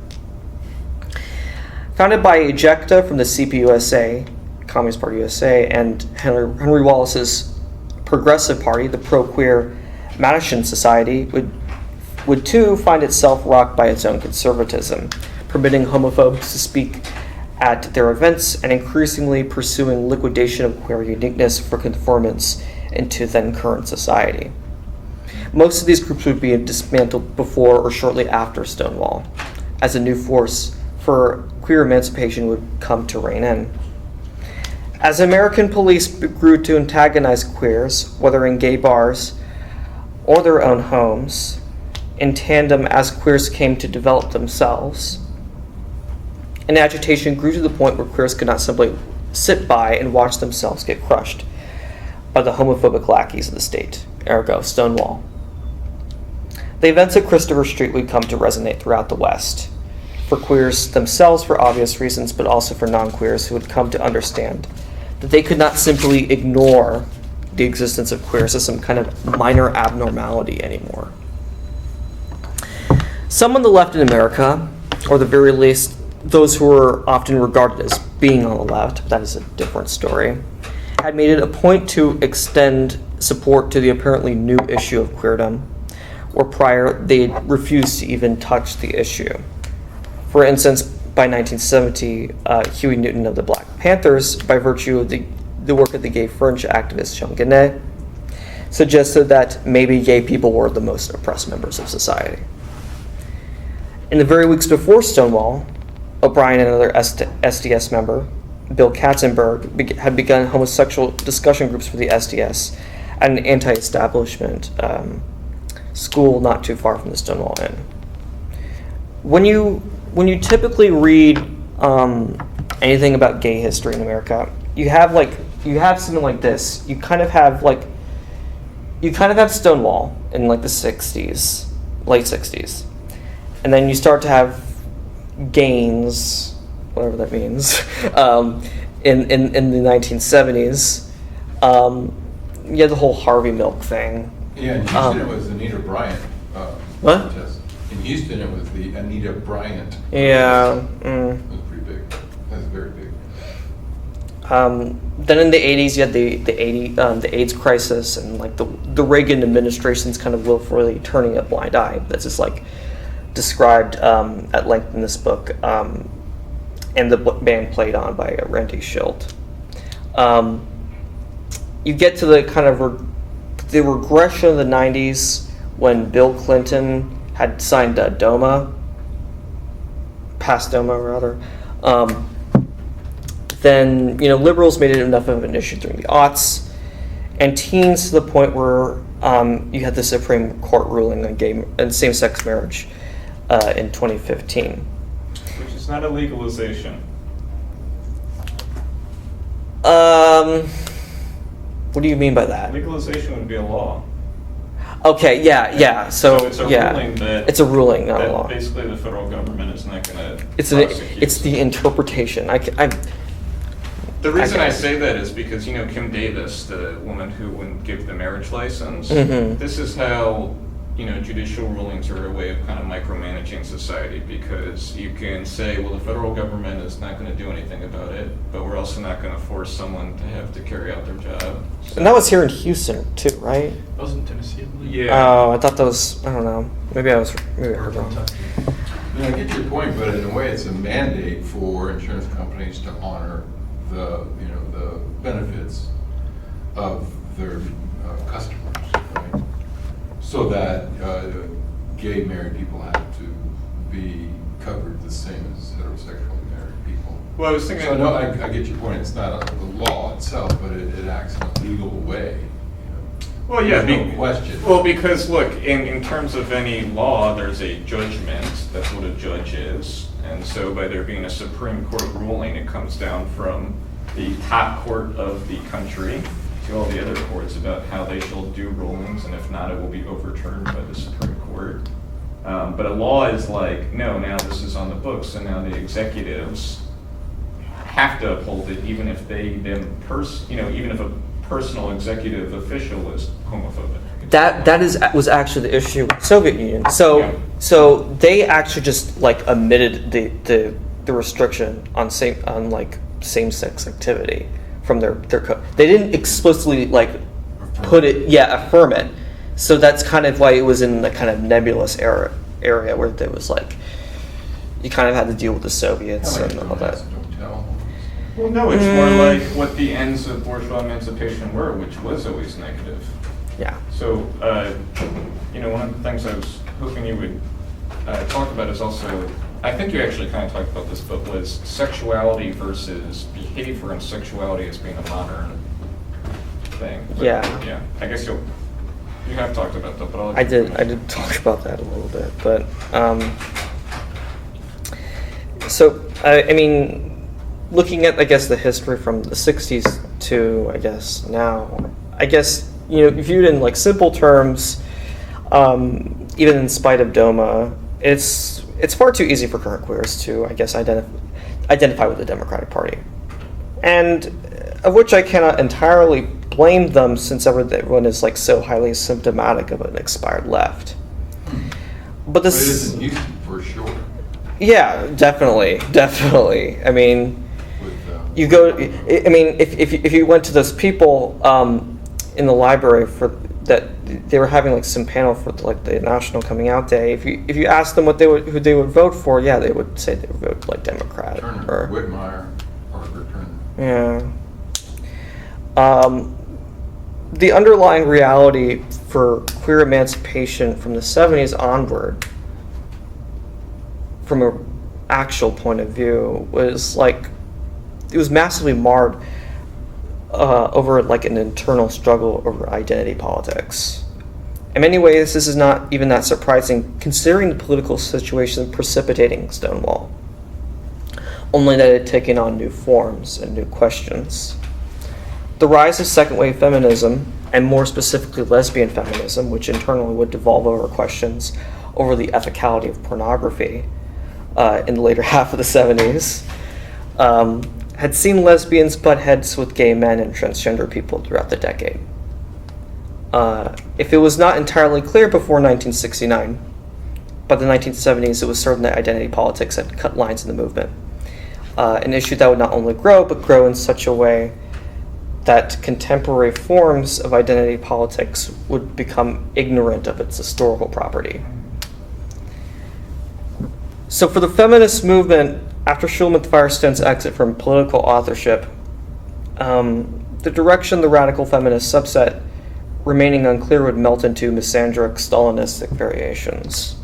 Founded by Ejecta from the CPUSA, Communist Party USA, and Henry Wallace's Progressive Party, the pro-queer Madison Society, would too find itself rocked by its own conservatism, permitting homophobes to speak at their events and increasingly pursuing liquidation of queer uniqueness for conformance into then current society. Most of these groups would be dismantled before or shortly after Stonewall, as a new force for queer emancipation would come to reign in. As American police grew to antagonize queers, whether in gay bars or their own homes, in tandem as queers came to develop themselves, and agitation grew to the point where queers could not simply sit by and watch themselves get crushed by the homophobic lackeys of the state, ergo Stonewall. The events at Christopher Street would come to resonate throughout the West, for queers themselves for obvious reasons, but also for non-queers who would come to understand that they could not simply ignore the existence of queers as some kind of minor abnormality anymore. Some on the left in America, or the very least those who were often regarded as being on the left, but that is a different story, had made it a point to extend support to the apparently new issue of queerdom, where prior they refused to even touch the issue. For instance, by 1970, Huey Newton of the Black Panthers, by virtue of the work of the gay fringe activist Jean Genet, suggested that maybe gay people were the most oppressed members of society. In the very weeks before Stonewall, O'Brien and another SDS member, Bill Katzenberg, had begun homosexual discussion groups for the SDS at an anti-establishment school not too far from the Stonewall Inn. When you typically read anything about gay history in America, you have something like this. You kind of have Stonewall in like the 60s, late 60s. And then you start to have gains, whatever that means, in the 1970s. You had the whole Harvey Milk thing. Yeah, in Houston it was Anita Bryant. What? Protest. In Houston it was the Anita Bryant. Yeah. It was pretty big. That was very big. Then in the 80s, you had the AIDS crisis and like the Reagan administration's kind of willfully turning a blind eye. That's just like described at length in this book, and the band played on by Randy Schilt. You get to the kind of the regression of the 90s when Bill Clinton had signed passed DOMA rather. Then liberals made it enough of an issue during the aughts, and teens to the point where you had the Supreme Court ruling on gay and same-sex marriage in 2015. Which is not a legalization. What do you mean by that? Legalization would be a law. Okay, yeah. So it's a ruling that it's a ruling, not that a law. basically the federal government is not going to It's the interpretation. The reason I say that is because, Kim Davis, the woman who wouldn't give the marriage license, Mm-hmm. this is how, judicial rulings are a way of kind of micromanaging society, because you can say, well, the federal government is not going to do anything about it, but we're also not going to force someone to have to carry out their job. And that was here in Houston too, right? That was in Tennessee, I believe. Yeah. Oh, I thought that was, I don't know. Maybe I heard wrong. Kentucky. I get your point, but in a way, it's a mandate for insurance companies to honor the benefits of their customers, right? So that gay married people have to be covered the same as heterosexually married people. Well, I was thinking. So no, I get your point. It's not the law itself, but it acts in a legal way. Well, yeah, There's no question. Well, because look, in terms of any law, there's a judgment. That's what a judge is. And so by there being a Supreme Court ruling, it comes down from the top court of the country to all the other courts about how they shall do rulings, and if not, it will be overturned by the Supreme Court. But a law is like, no, now this is on the books, and now the executives have to uphold it, even if they then even if a personal executive official is homophobic. Was actually the issue with the Soviet Union. So Yeah. so they actually just like omitted the restriction on same-sex activity from their code. They didn't explicitly like affirm it. So that's kind of why it was in the kind of nebulous area where there was like you kind of had to deal with the Soviets Kinda like and all don't that. ask, don't tell. Well, no, it's more like what the ends of bourgeois emancipation were, which was always negative. Yeah. So, one of the things I was hoping you would talk about is also, I think you actually kind of talked about this, but was sexuality versus behavior and sexuality as being a modern thing. But, Yeah. Yeah, I guess you have talked about that, but I did talk about that a little bit, but so I mean, looking at the history from the '60s to now, viewed in like simple terms, even in spite of DOMA, it's far too easy for current queers to identify with the Democratic Party, and of which I cannot entirely blame them, since everyone is like so highly symptomatic of an expired left. But But it isn't used to, for sure. yeah, definitely. I mean, With, you go. I mean, if you went to those people in the library for that, they were having like some panel for like the National Coming Out Day. If you asked them who they would vote for, yeah, they would say they would vote like Democrat Turner, or Whitmire, Parker Turner. yeah. The underlying reality for queer emancipation from the '70s onward, from an actual point of view, was like it was massively marred over like an internal struggle over identity politics. In many ways, this is not even that surprising, considering the political situation precipitating Stonewall. Only that it had taken on new forms and new questions. The rise of second-wave feminism, and more specifically lesbian feminism, which internally would devolve over questions over the ethicality of pornography in the later half of the '70s, had seen lesbians butt heads with gay men and transgender people throughout the decade. If it was not entirely clear before 1969, by the 1970s it was certain that identity politics had cut lines in the movement, an issue that would not only grow, but grow in such a way that contemporary forms of identity politics would become ignorant of its historical property. So for the feminist movement, after Schulman Firestone's exit from political authorship, the direction the radical feminist subset, remaining unclear, would melt into misandric, Stalinistic variations.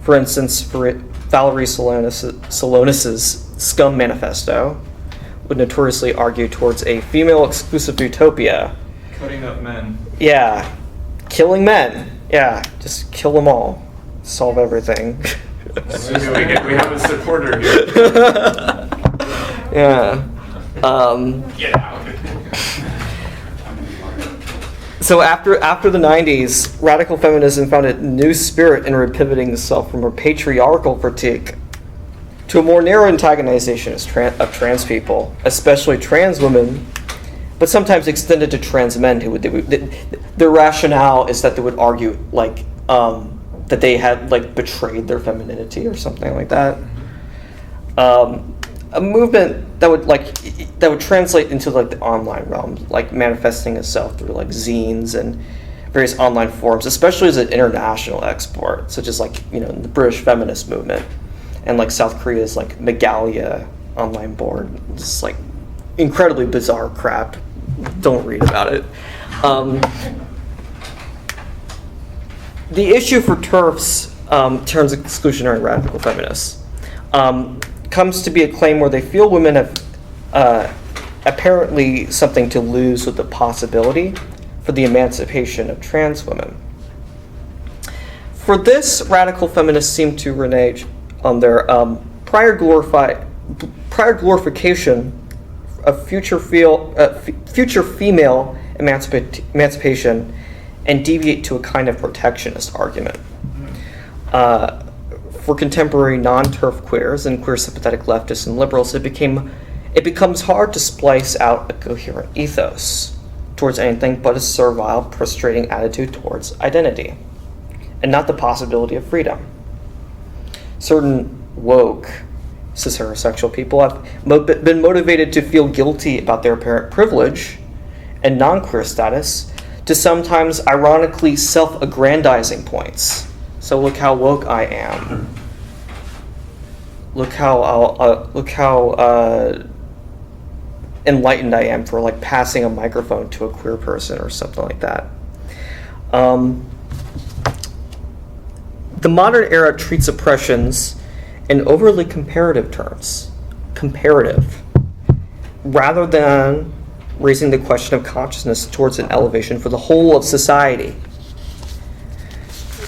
For instance, Valerie Salonis's Scum Manifesto would notoriously argue towards a female-exclusive utopia. cutting up men. Yeah, killing men. Yeah, just kill them all. Solve everything. We have a supporter here. Yeah. Get out. So after the 90s, radical feminism found a new spirit in repivoting itself from a patriarchal critique to a more narrow antagonization of trans people, especially trans women, but sometimes extended to trans men who their rationale is that they would argue like that they had like betrayed their femininity or something like that. A movement that would translate into like the online realm, like manifesting itself through like zines and various online forums, especially as an international export, such as like the British feminist movement and like South Korea's like Megalia online board. It's like incredibly bizarre crap. Don't read about it. The issue for TERFs, terms exclusionary radical feminists, comes to be a claim where they feel women have apparently something to lose with the possibility for the emancipation of trans women. For this, radical feminists seem to renege on their prior glorification of future female emancipation and deviate to a kind of protectionist argument. For contemporary non-TERF queers and queer sympathetic leftists and liberals, it became it becomes hard to splice out a coherent ethos towards anything but a servile, prostrating attitude towards identity, and not the possibility of freedom. Certain woke cis heterosexual people have been motivated to feel guilty about their apparent privilege and non-queer status to sometimes ironically self-aggrandizing points. So look how woke I am. Look how enlightened I am for like passing a microphone to a queer person or something like that. The modern era treats oppressions in overly comparative terms, rather than raising the question of consciousness towards an elevation for the whole of society.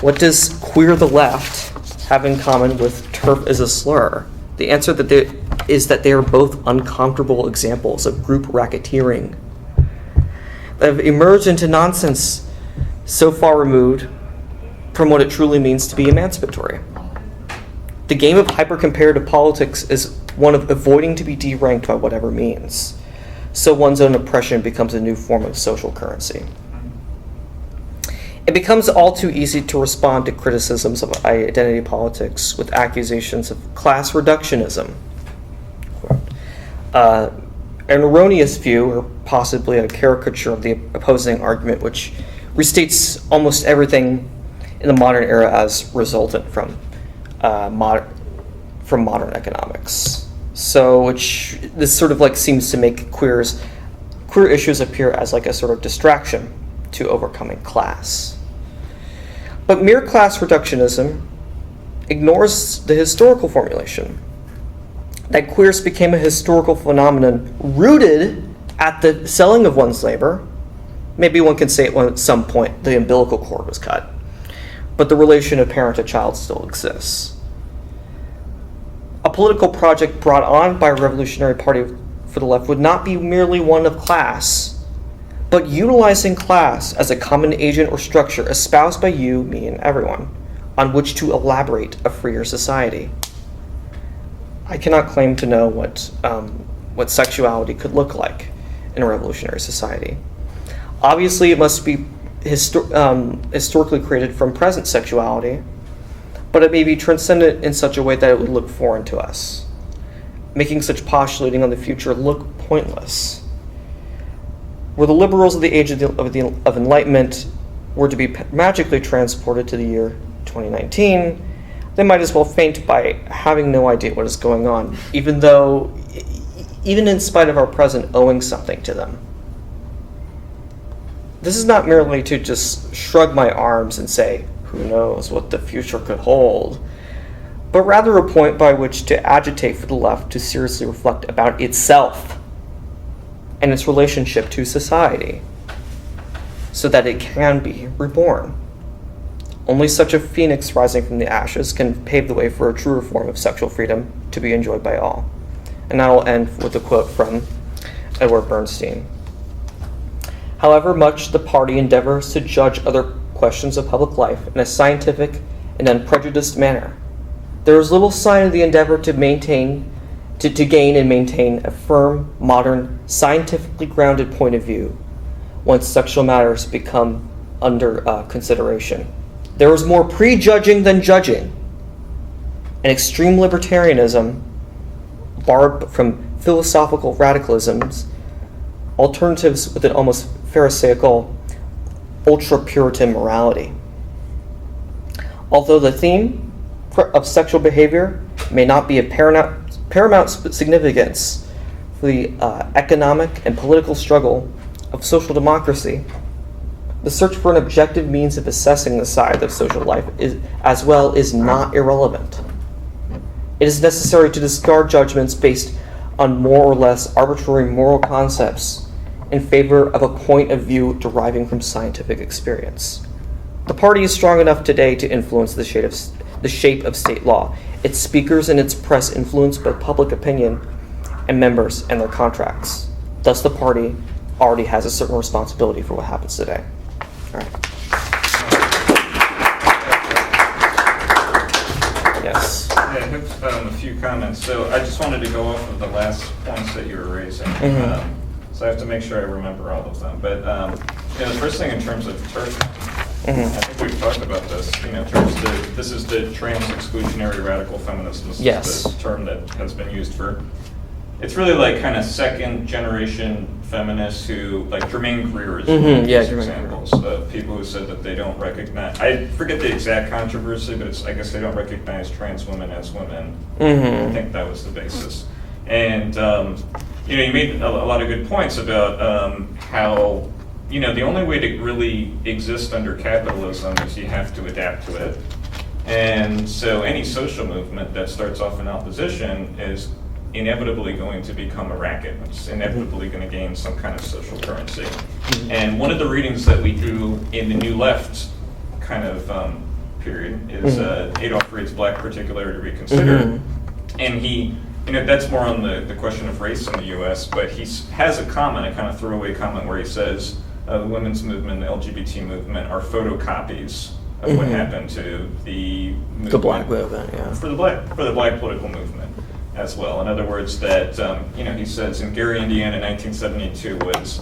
What does queer the left have in common with TERF is a slur? The answer is that they are both uncomfortable examples of group racketeering that have emerged into nonsense so far removed from what it truly means to be emancipatory. The game of hyper-comparative politics is one of avoiding to be deranked by whatever means, so one's own oppression becomes a new form of social currency. It becomes all too easy to respond to criticisms of identity politics with accusations of class reductionism. An erroneous view, or possibly a caricature of the opposing argument, which restates almost everything in the modern era as resultant from modern economics. So, this sort of like seems to make queer issues appear as like a sort of distraction to overcoming class. But mere class reductionism ignores the historical formulation that queers became a historical phenomenon rooted at the selling of one's labor. Maybe one can say at some point the umbilical cord was cut, but the relation of parent to child still exists. A political project brought on by a revolutionary party for the left would not be merely one of class, but utilizing class as a common agent or structure espoused by you, me, and everyone, on which to elaborate a freer society. I cannot claim to know what sexuality could look like in a revolutionary society. Obviously, it must be historically created from present sexuality, but it may be transcendent in such a way that it would look foreign to us, making such postulating on the future look pointless. Were the liberals of the age of Enlightenment were to be magically transported to the year 2019, they might as well faint by having no idea what is going on, even in spite of our present owing something to them. This is not merely to just shrug my arms and say, who knows what the future could hold, but rather a point by which to agitate for the left to seriously reflect about itself and its relationship to society, so that it can be reborn. Only such a phoenix rising from the ashes can pave the way for a truer form of sexual freedom to be enjoyed by all. And I will end with a quote from Edward Bernstein. However much the party endeavors to judge other questions of public life in a scientific and unprejudiced manner, there is little sign of the endeavor to gain and maintain a firm, modern, scientifically grounded point of view once sexual matters become under consideration. There is more prejudging than judging, and extreme libertarianism, barred from philosophical radicalisms, alternatives with an almost pharisaical, ultra-Puritan morality. Although the theme of sexual behavior may not be of paramount significance for the economic and political struggle of social democracy, the search for an objective means of assessing the side of social life is not irrelevant. It is necessary to discard judgments based on more or less arbitrary moral concepts in favor of a point of view deriving from scientific experience. The party is strong enough today to influence the shape of state law. Its speakers and its press influence both public opinion and members and their contracts. Thus, the party already has a certain responsibility for what happens today. All right. Yeah, Yes. I have have a few comments. So I just wanted to go off of the last points that you were raising. So I have to make sure I remember all of them. But the first thing in terms of TERF, I think we've talked about this. This is the trans exclusionary radical feminist. This is the term that has been used for. It's really like kind of second generation feminists who, like Germaine Greer is one of these examples of people who said that they don't recognize, I forget the exact controversy, but I guess they don't recognize trans women as women. I think that was the basis. And, you made a lot of good points about how, the only way to really exist under capitalism is you have to adapt to it. And so any social movement that starts off in opposition is inevitably going to become a racket. It's inevitably going to gain some kind of social currency. And one of the readings that we do in the New Left kind of period is Adolph Reed's Black Particularity Reconsidered. And he, that's more on the question of race in the US, but he has a comment, a kind of throwaway comment where he says the women's movement, the LGBT movement are photocopies of what happened to the Black movement, for the black political movement as well. In other words, that, he says in Gary, Indiana, 1972 was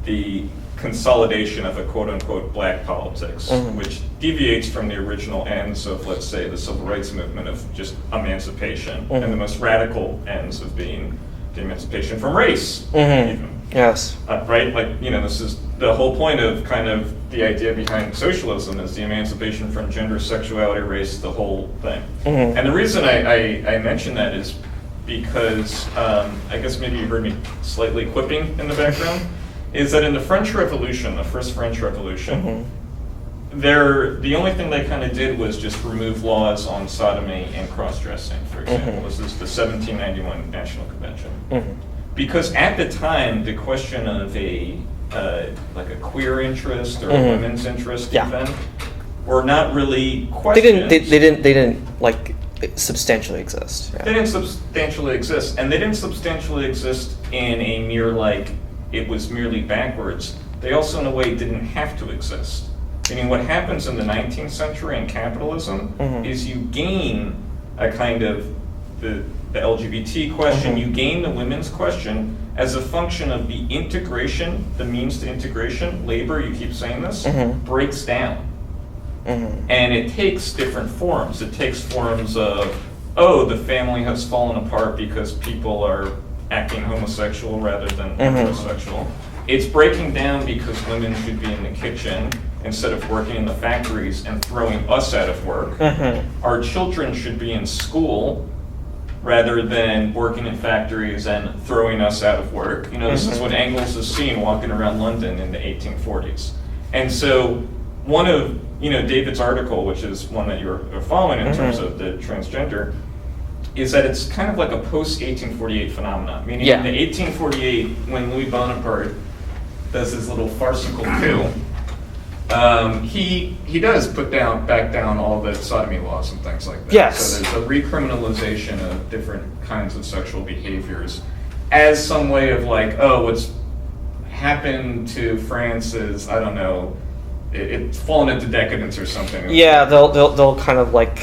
the consolidation of a quote-unquote black politics, which deviates from the original ends of, let's say, the civil rights movement of just emancipation, and the most radical ends of being the emancipation from race, even. Yes. Right? Like, this is the whole point of kind of the idea behind socialism is the emancipation from gender, sexuality, race, the whole thing. And the reason I mention that is because, I guess maybe you heard me slightly quipping in the background, is that in the French Revolution, the first French Revolution, the only thing they kind of did was just remove laws on sodomy and cross-dressing, for example. This is the 1791 National Convention. Because at the time, the question of like a queer interest or a women's interest even were not really questions. They didn't like substantially exist. They didn't substantially exist, and they didn't substantially exist in a mere like it was merely backwards. They also, in a way, didn't have to exist. Meaning, what happens in the 19th century in capitalism is you gain a kind of the LGBT question, you gain the women's question as a function of the integration, the means to integration, labor, you keep saying this, breaks down. And it takes different forms. It takes forms of, the family has fallen apart because people are acting homosexual rather than heterosexual. It's breaking down because women should be in the kitchen instead of working in the factories and throwing us out of work. Our children should be in school rather than working in factories and throwing us out of work. This is what Engels is seen walking around London in the 1840s. And so one of, David's article, which is one that you're following in terms of the transgender, is that it's kind of like a post-1848 phenomenon. Meaning in the 1848, when Louis Bonaparte does his little farcical coup, he does put back down all the sodomy laws and things like that. Yes. So there's a recriminalization of different kinds of sexual behaviors as some way of like, what's happened to France is, I don't know, it's fallen into decadence or something. Yeah, they'll kind of like,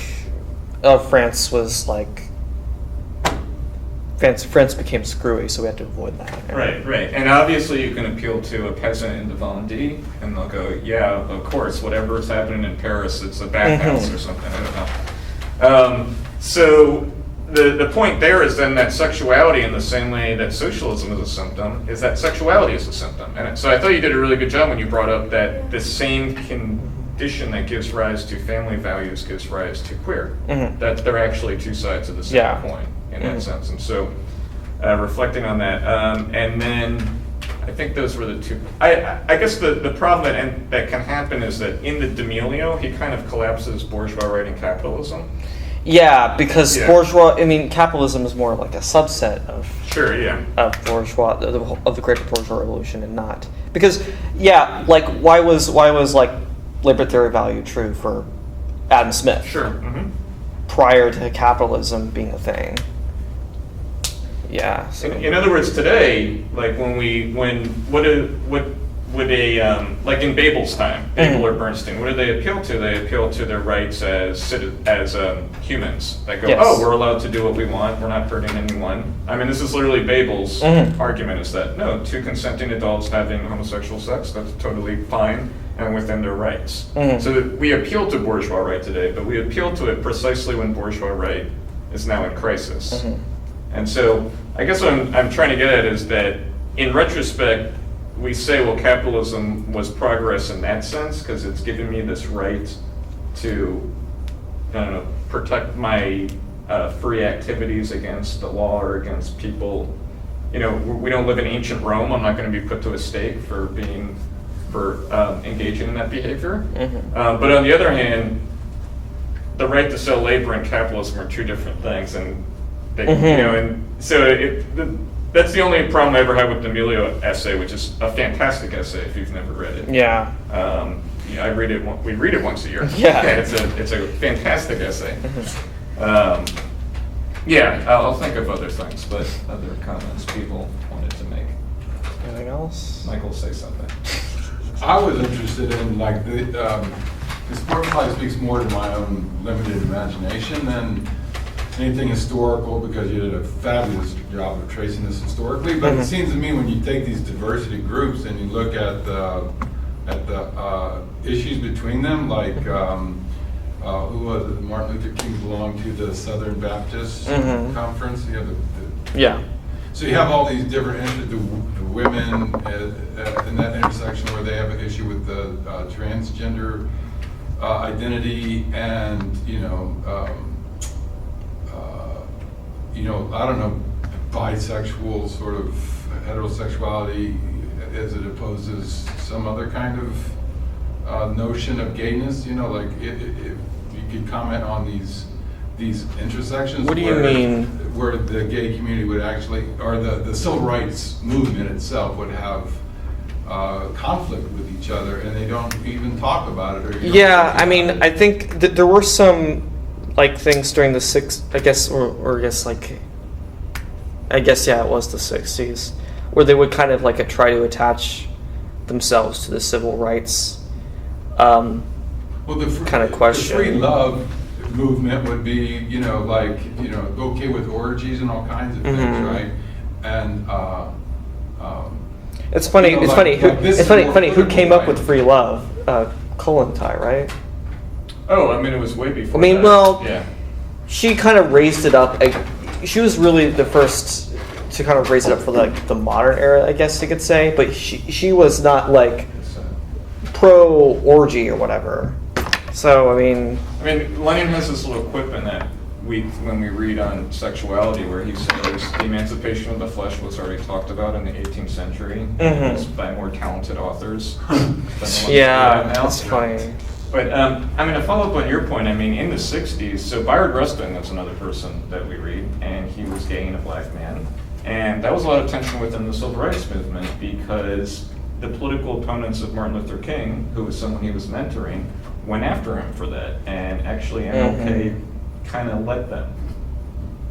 France was like, France became screwy, so we had to avoid that. Right. And obviously you can appeal to a peasant in the Vendée, and they'll go, yeah, of course, whatever is happening in Paris, it's a bathhouse or something, I don't know. So the point there is then that sexuality, in the same way that socialism is a symptom, is that sexuality is a symptom. And so I thought you did a really good job when you brought up that the same condition that gives rise to family values gives rise to queer. That they're actually two sides of the same coin. In that sense. And so reflecting on that, and then I think those were the two. I guess the problem that can happen is that in the D'Amelio, he kind of collapses bourgeois right and capitalism. Yeah, because capitalism is more like a subset of of bourgeois, of the greater bourgeois revolution, and not because like why was like libertarian value true for Adam Smith? Prior to capitalism being a thing. Yeah. So. In other words, today, like what would they, like in Babel's time, Babel or Bernstein, what do they appeal to? They appeal to their rights as humans. They go, Yes. oh, we're allowed to do what we want, we're not hurting anyone. I mean, this is literally Babel's argument, is that, no, two consenting adults having homosexual sex, that's totally fine and within their rights. So that we appeal to bourgeois right today, but we appeal to it precisely when bourgeois right is now in crisis. And so I guess what I'm trying to get at is that in retrospect, we say, well, capitalism was progress in that sense because it's given me this right to, I don't know, protect my free activities against the law or against people. You know, we don't live in ancient Rome. I'm not going to be put to a stake for engaging in that behavior. But on the other hand, the right to sell labor and capitalism are two different things, and they, you know, and so that's the only problem I ever had with the Emilio essay, which is a fantastic essay if you've never read it. Yeah. I read it. We read it once a year. Yeah. It's a fantastic essay. Yeah, I'll think of other things, but other comments people wanted to make. Anything else? Michael, say something. I was interested in, like, this book probably speaks more to my own limited imagination than anything historical, because you did a fabulous job of tracing this historically. But it seems to me when you take these diversity groups and you look at the issues between them, like who was it? Martin Luther King belonged to the Southern Baptist Conference. You know, Yeah. so you have all these different interests, the women in that intersection where they have an issue with the transgender identity, and I don't know, bisexual sort of heterosexuality as it opposes some other kind of notion of gayness. You know, like if you could comment on these intersections. What do you mean? Where the gay community would actually, or the civil rights movement itself would have conflict with each other, and they don't even talk about it. Or Yeah, I mean, I think that there were some like things during the I guess it was the 60s, where they would kind of like try to attach themselves to the civil rights kind of question. The free love movement would be, okay with orgies and all kinds of things, right? And it's funny. It's funny. Who came up right? with free love? Kollontai, right? Oh, I mean, it was way before. I mean, that. well, yeah. She kind of raised it up. She was really the first to kind of raise it up for like the modern era, I guess you could say. But she was not like pro orgy or whatever. So I mean, Lenin has this little quip in that when we read on sexuality, where he says the emancipation of the flesh was already talked about in the 18th century by more talented authors. Than the ones we have now. That's funny. But to follow up on your point, in the 60s, so Bayard Rustin was another person that we read, and he was gay and a black man. And that was a lot of tension within the civil rights movement, because the political opponents of Martin Luther King, who was someone he was mentoring, went after him for that. And actually MLK kind of let them.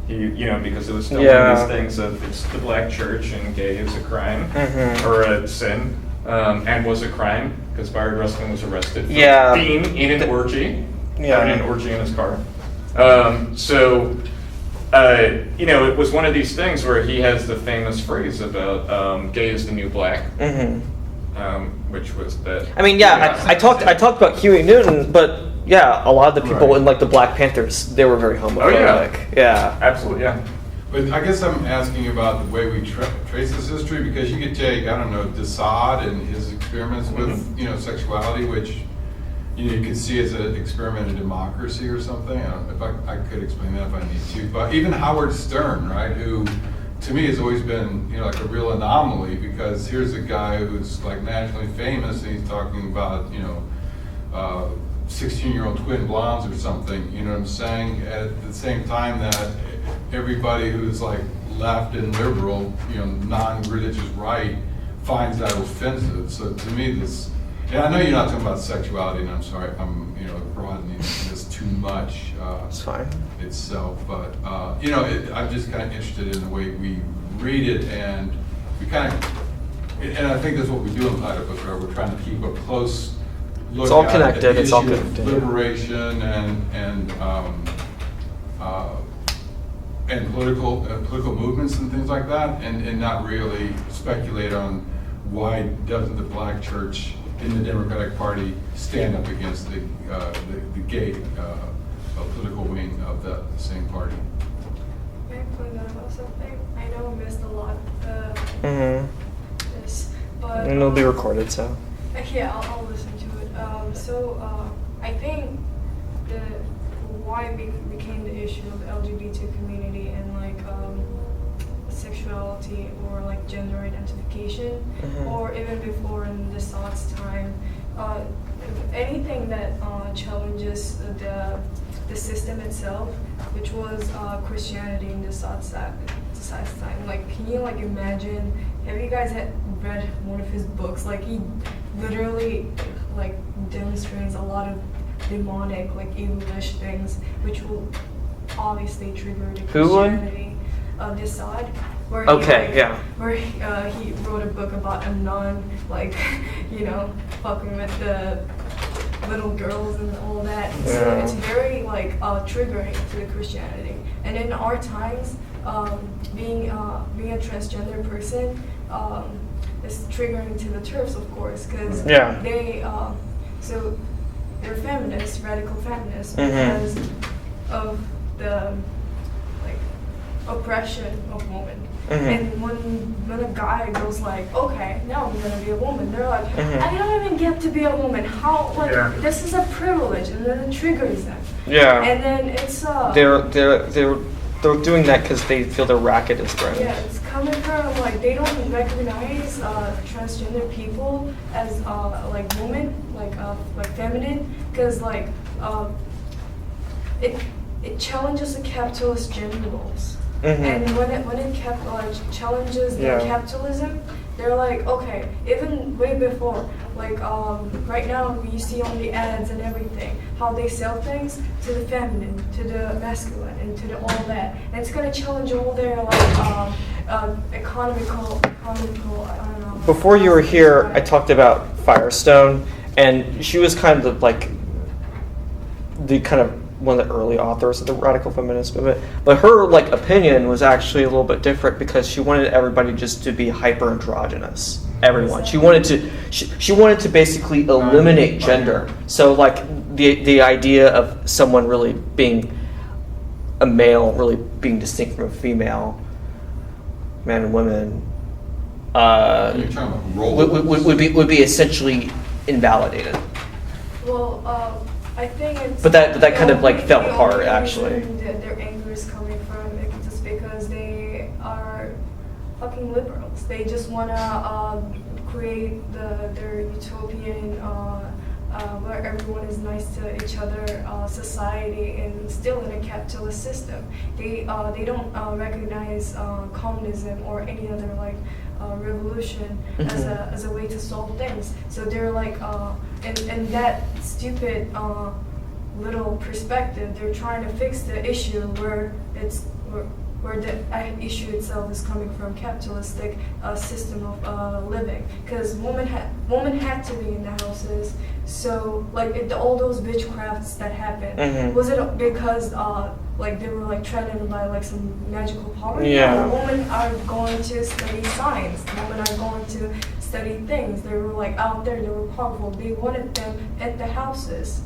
Because it was still one of these things of it's the black church and gay is a crime or a sin. And was a crime, because Bayard Rustin was arrested for being in an orgy, having an orgy in his car. It was one of these things where he has the famous phrase about gay is the new black, which was that. I talked about Huey Newton, but a lot of the people in like the Black Panthers, they were very homophobic. Yeah, absolutely, yeah. But I guess I'm asking about the way we trace this history, because you could take, Desaad and his experiments with, sexuality, which, you could see as an experiment in democracy or something. I don't know if I could explain that if I need to. But even Howard Stern, right, who to me has always been, like a real anomaly, because here's a guy who's like nationally famous, and he's talking about, 16-year-old twin blondes or something, you know what I'm saying? At the same time that everybody who's like left and liberal, non-religious right, finds that offensive. So to me, and I know you're not talking about sexuality, and I'm sorry if I'm, broadening this too much. It's fine. Itself, but I'm just kind of interested in the way we read it, and we kind of And I think that's what we do in Platypus, where we're trying to keep a close look It's all at connected, the it's all issue of connected. liberation and political movements and things like that, and not really speculate on why doesn't the black church in the Democratic Party stand up against the gay political wing of the same party. May I point out about something? I know I missed a lot of Mm-hmm. this, but And it'll be recorded, so. yeah, I'll listen to it. I think why it became the issue of the LGBT community and like sexuality or like gender identification, Mhm. or even before in the Scots time, anything that challenges the system itself, which was Christianity in the Scots time. Like, can you like imagine? Have you guys read one of his books? Like, he literally like demonstrates a lot of demonic, like evilish things, which will obviously trigger the Who would? Christianity of the side. Where Okay, like, yeah. Where he wrote a book about a nun, like, you know, fucking with the little girls and all that. So Yeah. it's very like triggering to the Christianity. And in our times, being a transgender person is triggering to the TERFs, of course, because Yeah. they're feminists, radical feminists, Mhm. because of the like oppression of women. Mhm. And when a guy goes like, okay, now I'm gonna be a woman, they're like, Mhm. I don't even get to be a woman. How like Yeah. this is a privilege, and then it triggers them. Yeah. And then it's They're doing that because they feel their racket is threatened. yeah, it's coming from like they don't recognize transgender people as like women, like feminine, because like it challenges the capitalist gender roles. Mhm. And when it challenges the Yeah. capitalism, they're like, okay, even way before, like right now you see on the ads and everything, how they sell things to the feminine, to the masculine, and to the all that. And it's gonna challenge all their like economical, I don't know. Before you were here, I talked about Firestone, and she was kind of the kind of one of the early authors of the radical feminist movement. But her like opinion was actually a little bit different because she wanted everybody just to be hyper androgynous. Everyone. She wanted to basically eliminate gender. So like the idea of someone really being a male, really being distinct from a female, man and women, You're talking about roles. would be essentially invalidated. Well, I think it's. But that kind of, like, the fell only apart, reason actually. that their anger is coming from is just because they are fucking liberals. They just wanna create their utopian where everyone is nice to each other society, and still in a capitalist system. They don't recognize communism or any other like revolution as a way to solve things. So they're like in that stupid little perspective, they're trying to fix the issue where the issue itself is coming from capitalistic system of living. Because women had to be in the houses. So like all those witchcrafts that happened, was it because like they were like threatened by like some magical power? Yeah. No, women are going to study science. Women are going to study things. They were like out there. They were powerful. They wanted them at the houses,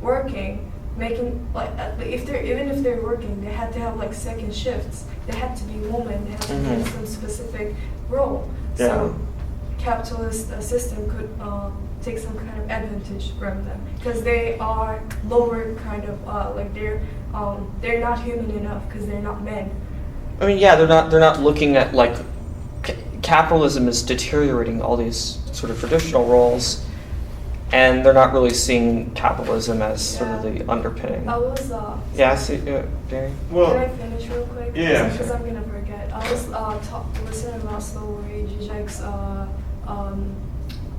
working, making like even if they're working, they had to have like second shifts. They had to be women. They had to be in some specific role. Yeah. So capitalist system could take some kind of advantage from them because they are lower kind of like they're not human enough because they're not men. I mean, yeah, they're not looking at like capitalism is deteriorating all these sort of traditional roles, and they're not really seeing capitalism as sort of the underpinning. I was Yeah, I see. Danny. Can I finish real quick? Yeah, Because sure. I'm gonna forget. I was listening about Stonewall Jijek's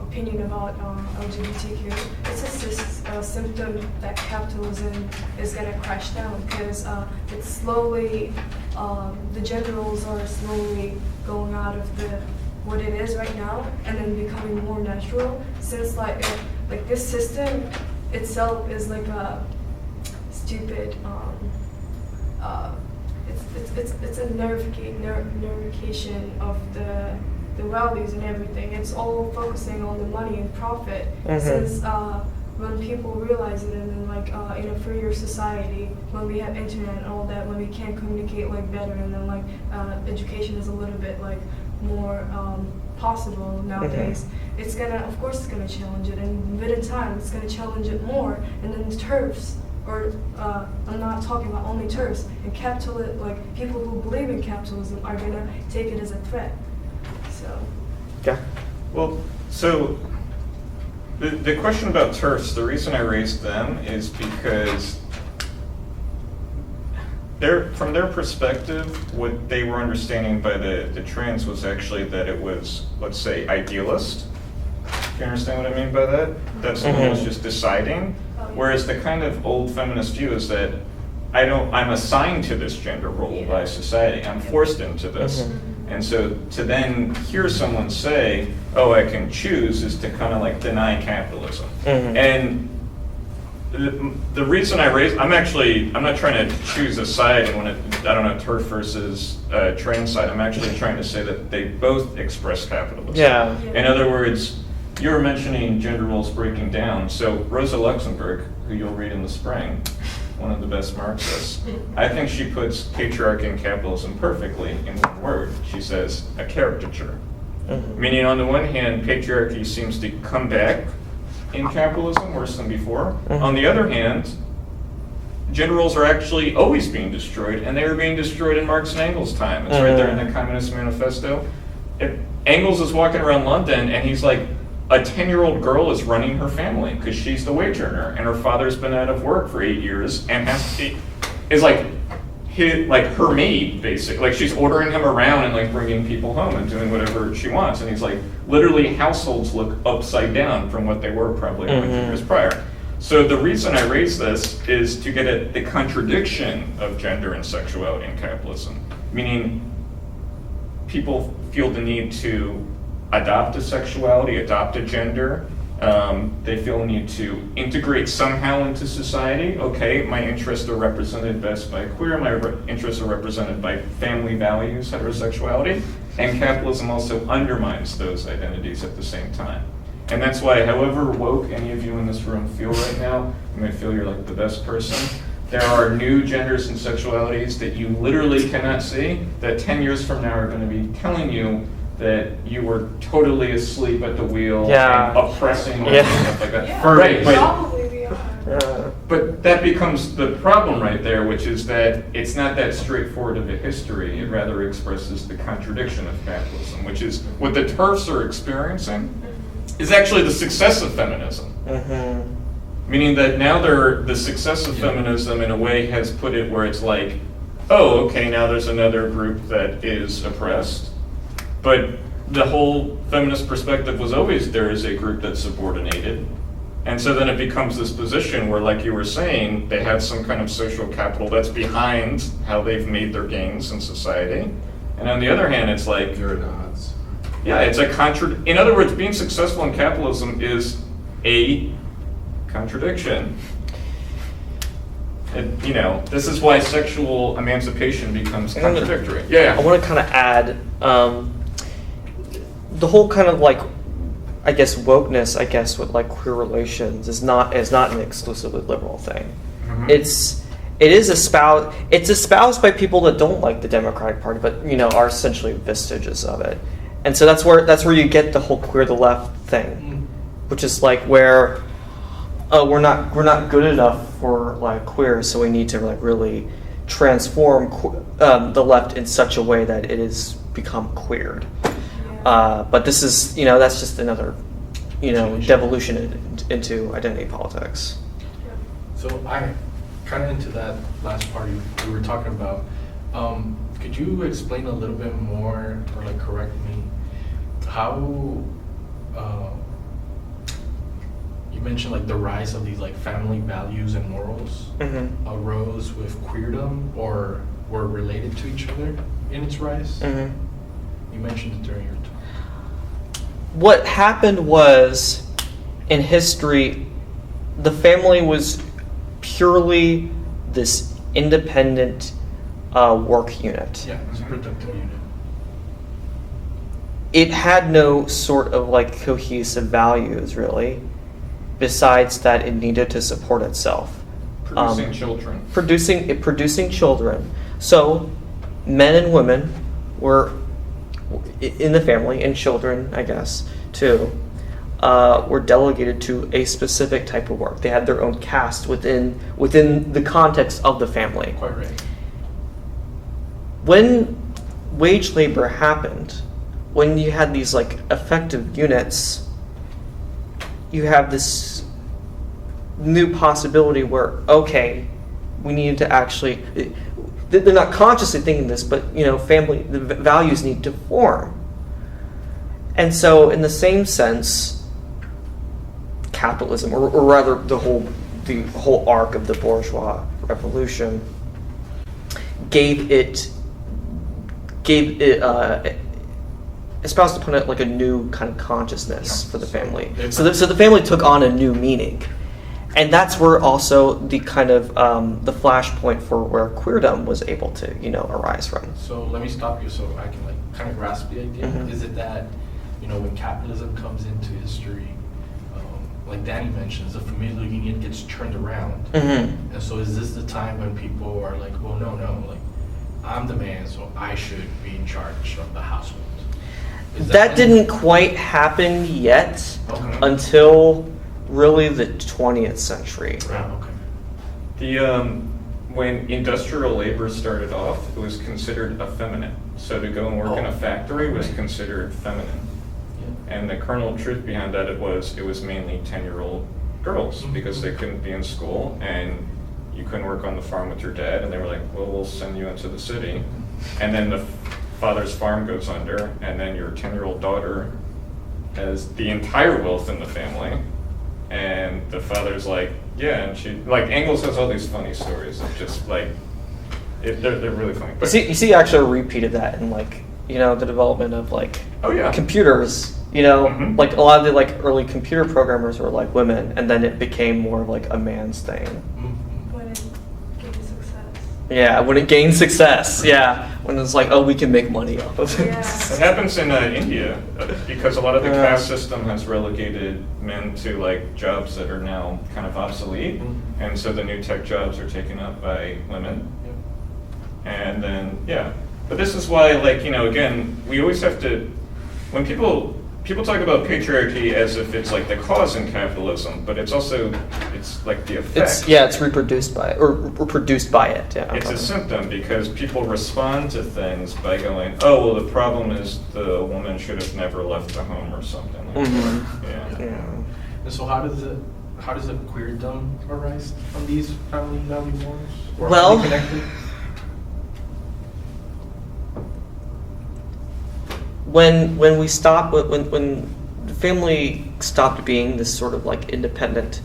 opinion about LGBTQ. It's just a symptom that capitalism is gonna crash down because it's slowly the gender roles are slowly going out of the what it is right now, and then becoming more natural. Since like this system itself is like a stupid. It's a nullification of the values and everything. It's all focusing on the money and profit. Since when people realize it, and then like in a freer society, when we have internet and all that, when we can communicate like better, and then like education is a little bit like more possible nowadays. It's gonna, of course, it's gonna challenge it, and with time, it's gonna challenge it more. And then the turfs, or I'm not talking about only turfs, and like people who believe in capitalism are gonna take it as a threat. So. Yeah. Well, so the question about turfs, the reason I raised them is because from their perspective, what they were understanding by the trans was actually that it was, let's say, idealist. Do you understand what I mean by that? That someone was just deciding. Whereas the kind of old feminist view is that I'm assigned to this gender role by society. I'm forced into this. And so to then hear someone say, oh, I can choose, is to kind of like deny capitalism. And the reason I raise, I'm not trying to choose a side and turf versus trans side. I'm actually trying to say that they both express capitalism. Yeah. In other words, you were mentioning gender roles breaking down. So Rosa Luxemburg, who you'll read in the spring, one of the best Marxists, I think she puts patriarchy and capitalism perfectly in one word. She says, a caricature. Meaning, on the one hand, patriarchy seems to come back in capitalism worse than before. On the other hand, gender roles are actually always being destroyed, and they were being destroyed in Marx and Engels' time. It's right there in the Communist Manifesto. Engels is walking around London, and he's like, a 10-year-old girl is running her family because she's the wage earner, and her father's been out of work for 8 years and is like her maid, basically. Like, she's ordering him around and like bringing people home and doing whatever she wants. And he's like, literally, households look upside down from what they were probably 100 years prior. So the reason I raise this is to get at the contradiction of gender and sexuality in capitalism, meaning people feel the need to adopt a sexuality, adopt a gender. They feel a need to integrate somehow into society. Okay, my interests are represented best by queer, my interests are represented by family values, heterosexuality, and capitalism also undermines those identities at the same time. And that's why, however woke any of you in this room feel right now, you may feel you're like the best person, there are new genders and sexualities that you literally cannot see that 10 years from now are going to be telling you that you were totally asleep at the wheel and oppressing and stuff like that. Right. Probably we are. But that becomes the problem right there, which is that it's not that straightforward of a history. It rather expresses the contradiction of capitalism, which is what the TERFs are experiencing is actually the success of feminism. Meaning that now the success of feminism in a way has put it where it's like, oh, okay, now there's another group that is oppressed. But the whole feminist perspective was always there is a group that's subordinated. And so then it becomes this position where, like you were saying, they have some kind of social capital that's behind how they've made their gains in society. And on the other hand, it's like, They're at odds. yeah, it's a in other words, being successful in capitalism is a contradiction. You know, this is why sexual emancipation becomes contradictory. I want to kind of add the whole kind of like, I guess, wokeness, I guess, with like queer relations is not an exclusively liberal thing. It's espoused by people that don't like the Democratic Party, but are essentially vestiges of it. And so that's where you get the whole queer the left thing, which is like where we're not good enough for like queer, so we need to like really transform the left in such a way that it has become queered. But this is that's just another devolution into identity politics. So I kind of into that last part you were talking about. Could you explain a little bit more, or like correct me, how you mentioned like the rise of these like family values and morals arose with queerdom or were related to each other in its rise? You mentioned it during your talk. what happened was, in history, the family was purely this independent work unit. Yeah, it's a productive unit. It had no sort of like cohesive values, really, besides that it needed to support itself. Producing children. Producing children. So men and women were in the family, and children, I guess, too, were delegated to a specific type of work. They had their own caste within the context of the family. Quite right. When wage labor happened, when you had these like effective units, you have this new possibility where, okay, we need to actually, they're not consciously thinking this, but family, the values need to form. And so in the same sense, capitalism, or rather the whole arc of the bourgeois revolution, gave it espoused upon it like a new kind of consciousness for the family. So the family took on a new meaning. And that's where also the kind of the flashpoint for where queerdom was able to, arise from. So let me stop you so I can kind of grasp the idea. Mhm. Is it that, when capitalism comes into history, like Danny mentions, the familial union gets turned around. Mm-hmm. And so is this the time when people are like, well, no, like, I'm the man, so I should be in charge of the household? That didn't quite happen yet Okay. until really the 20th century. Okay. When industrial labor started off, it was considered effeminate. So to go and work in a factory was considered feminine. And the kernel of truth behind that it was mainly 10-year-old girls because they couldn't be in school and you couldn't work on the farm with your dad, and they were like, well, we'll send you into the city. And then the father's farm goes under, and then your 10-year-old daughter has the entire wealth in the family. And the father's like, yeah, and she, like, Engels has all these funny stories of just like, they're really funny. But, You see actually repeated that in the development of oh yeah, computers. Mhm. Like a lot of the early computer programmers were women, and then it became more of a man's thing. When it gains success. Yeah, when it gained success. Yeah, when it's oh, we can make money off of it. Yeah. it happens in India because a lot of the Yeah. caste system has relegated men to jobs that are now kind of obsolete, and so the new tech jobs are taken up by women. And then but this is why again, we always have to, when people talk about patriarchy as if it's the cause in capitalism, but it's also the effect. It's reproduced by it, or produced by it. Yeah. It's a symptom because people respond to things by going, oh, well, the problem is the woman should have never left the home or something like Mhm. that. Yeah. Yeah. And so how does a queerdom arise from these family value norms? Or Well- are they connected? When we stop, when the family stopped being this sort of independent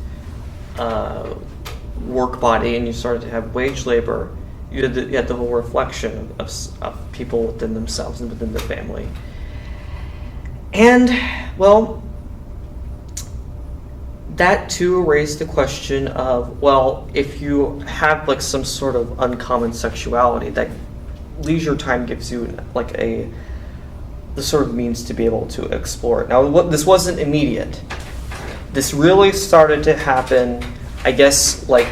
work body, and you started to have wage labor, you had the whole reflection of people within themselves and within the family. And well, that too raised the question of, well, if you have some sort of uncommon sexuality, that leisure time gives you the sort of means to be able to explore it. Now, this wasn't immediate. This really started to happen, I guess, the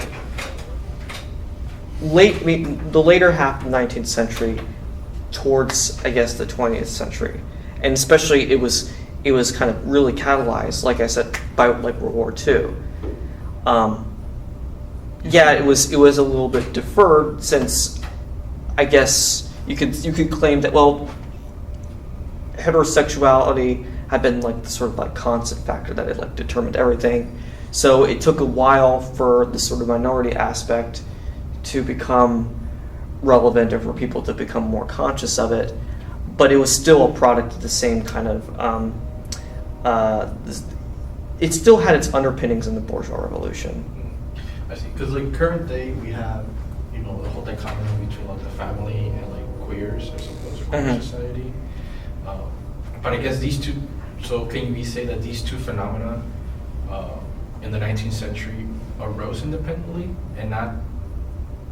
later half of the 19th century towards, I guess, the 20th century. And especially it was kind of really catalyzed, like I said, by World War II. It was a little bit deferred since, I guess, you could claim that, well, heterosexuality had been the sort of constant factor that had determined everything. So it took a while for the sort of minority aspect to become relevant and for people to become more conscious of it. But it was still a product of the same kind of, it still had its underpinnings in the bourgeois revolution. I see, because current day we have, the whole dichotomy between the family and queers, I suppose, queer Mhm. society. But I guess these two So can we say that these two phenomena in the 19th century arose independently and not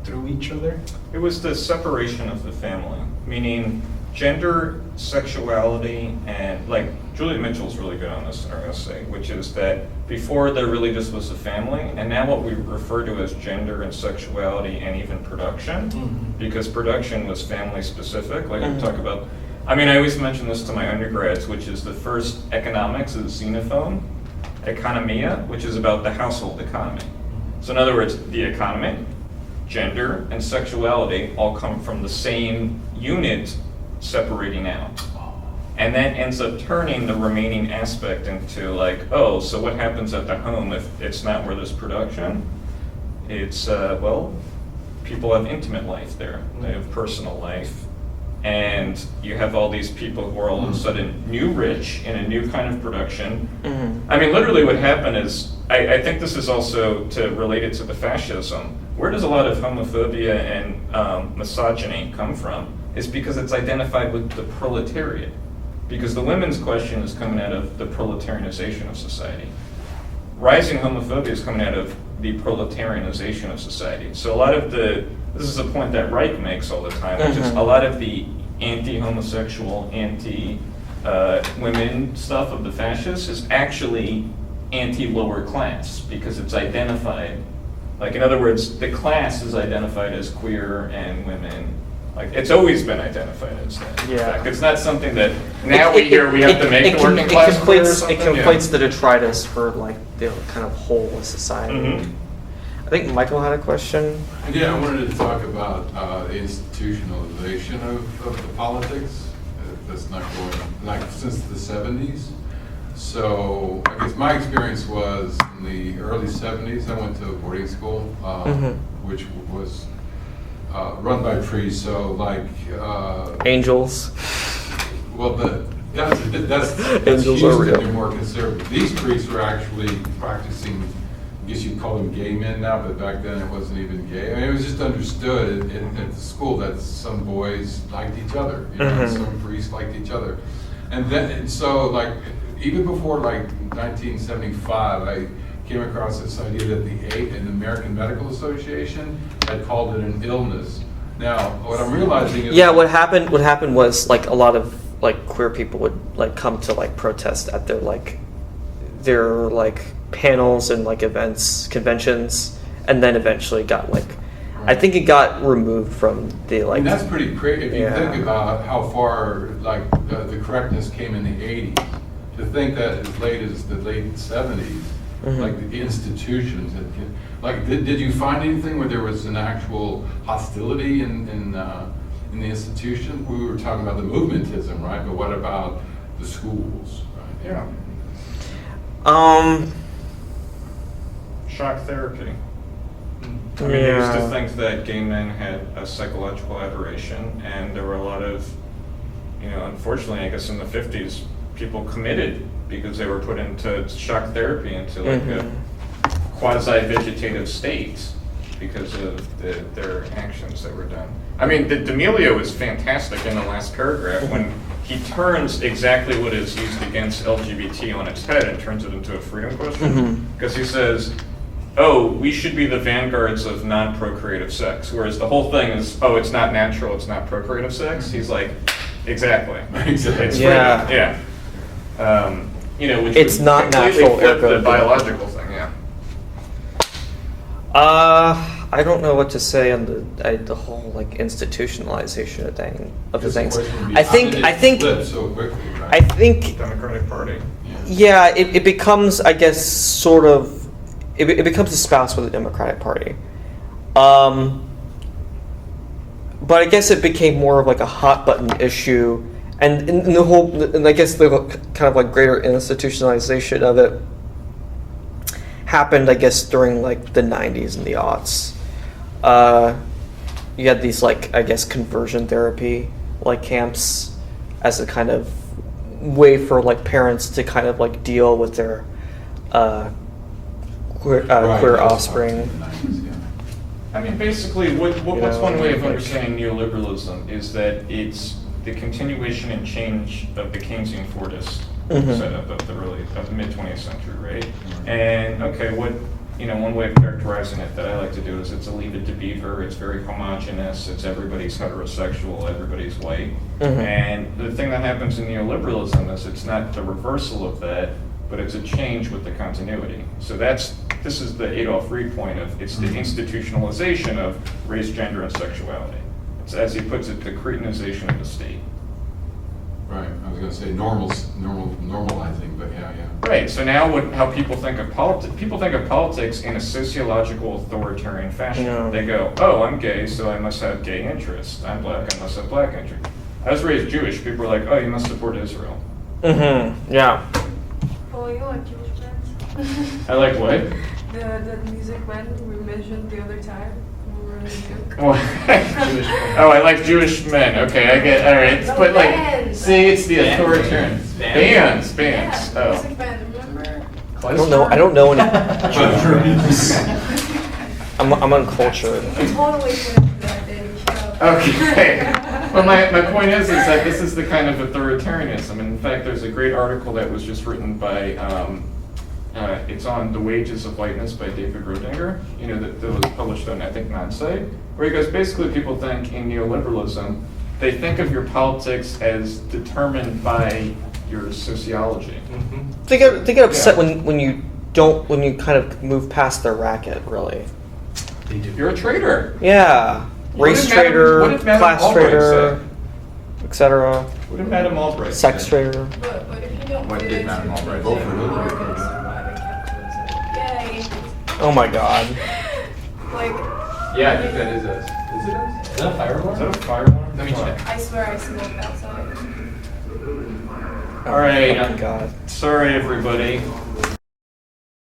through each other? It was the separation of the family, meaning gender, sexuality, and like Julia Mitchell's really good on this in her essay, which is that before there really just was a family, and now what we refer to as gender and sexuality and even production, because production was family specific, like we talk about. I mean, I always mention this to my undergrads, which is the first economics is xenophone, economia, which is about the household economy. So in other words, the economy, gender, and sexuality all come from the same unit separating out. And that ends up turning the remaining aspect into like, oh, so what happens at the home if it's not where there's production? It's, well, people have intimate life there. They have personal life. And you have all these people who are all of a sudden new rich in a new kind of production. I mean, literally what happened is, I think this is also to relate it to the fascism. Where does a lot of homophobia and misogyny come from? It's because it's identified with the proletariat. Because the women's question is coming out of the proletarianization of society. Rising homophobia is coming out of the proletarianization of society. So a lot of this is a point that Reich makes all the time, which is a lot of the anti-homosexual, anti-women stuff of the fascists is actually anti-lower class, because it's identified, like in other words, the class is identified as queer and women. Like, it's always been identified as that. Yeah. It's not something that now we hear we have to make the working class queer or something. It conflates the detritus for like the kind of whole of society. I think Michael had a question. Yeah, I wanted to talk about the institutionalization of the politics. That's not going like since the 70s. So I guess my experience was in the early 70s. I went to a boarding school, which was run by priests. So like Angels. Well, that's Angels are Houston. real. They're more conservative. These priests were actually practicing. I guess you'd call them gay men now, but back then it wasn't even gay. I mean, it was just understood at the school that some boys liked each other, you know, some priests liked each other. And so like, even before like 1975, I came across this idea that the American Medical Association had called it an illness. Now, what I'm realizing is... Yeah, what happened was like a lot of like queer people would like come to like protest at their panels and like events, conventions, and then eventually got like, I think it got removed from the like. And that's pretty crazy if you think about how far like the correctness came in the 80s. To think that as late as the late 70s, like the institutions had, like did you find anything where there was an actual hostility in the institution? We were talking about the movementism, right? But what about the schools? Right? Yeah. Shock therapy. I mean, you used to think that gay men had a psychological aberration, and there were a lot of, unfortunately, I guess in the 50s, people committed because they were put into shock therapy, into like a quasi-vegetative state because of their actions that were done. I mean, D'Amelio is fantastic in the last paragraph when he turns exactly what is used against LGBT on its head and turns it into a freedom question. Because he says, oh, we should be the vanguards of non-procreative sex, whereas the whole thing is, oh, it's not natural, it's not procreative sex. He's like, exactly. Exactly. It's Yeah. freedom. Yeah. Which It's would not completely natural, flip ergo the biological thing, yeah. I don't know what to say on the whole like institutionalization of the things. I think so quickly, right? I think Democratic Party. yeah, it becomes, I guess, sort of, it becomes a spouse with the Democratic Party. But I guess it became more of like a hot button issue, and in the whole, and I guess the kind of like greater institutionalization of it happened, I guess, during like the 90s and the aughts. You had these like, I guess, conversion therapy like camps as a kind of way for like parents to kind of like deal with their queer offspring. I mean, basically, what's one way of understanding neoliberalism is that it's the continuation and change of the Keynesian Fordist Mhm. setup of the mid 20th century, right? And okay, one way of characterizing it that I like to do is it's a leave it to beaver. It's very homogenous. It's everybody's heterosexual, everybody's white. Mhm. And the thing that happens in neoliberalism is it's not the reversal of that, but it's a change with the continuity. So this is the Adolf Reed point of it's the institutionalization of race, gender, and sexuality. It's, as he puts it, the cretinization of the state. Right, I was gonna say normalizing, but yeah. Right, so now how people think of politics in a sociological authoritarian fashion. Yeah. They go, oh, I'm gay, so I must have gay interests. I'm black, I must have black interests. I was raised Jewish, people were like, oh, you must support Israel. Mm-hmm. Yeah. Oh, you like Jewish bands? I like what? The music band we mentioned the other time. We were in Duke. Oh, I like Jewish men. Okay, I get. All right, No, but like, bands. see, it's the authoritarian Bands. bands. Yeah, Oh, music band, remember? I don't know any. I'm uncultured. We totally went to that day. Shut up. okay. Well, my point is that this is the kind of authoritarianism. And in fact, there's a great article that was just written by. It's on The Wages of Whiteness by David Rodinger, that was published on, I think, Non-Site, where he goes, basically people think in neoliberalism, they think of your politics as determined by your sociology. Mhm. They get upset Yeah. when you kind of move past their racket, really. They do. You're a traitor. Yeah. What Race did Madam- trader, what did Madam class Albright trader, etc. What did Madam Albright Sex say? trader. But if you don't What fit did into Madam Albright the vote for organ Hillary? surviving capitalism. Yay. Oh my god. Like, Yeah, I think that is us. Is it us? Is that a fire Is alarm? that a fire alarm? Let me check. I swear I smoked outside. All right. Oh my god. Sorry, everybody.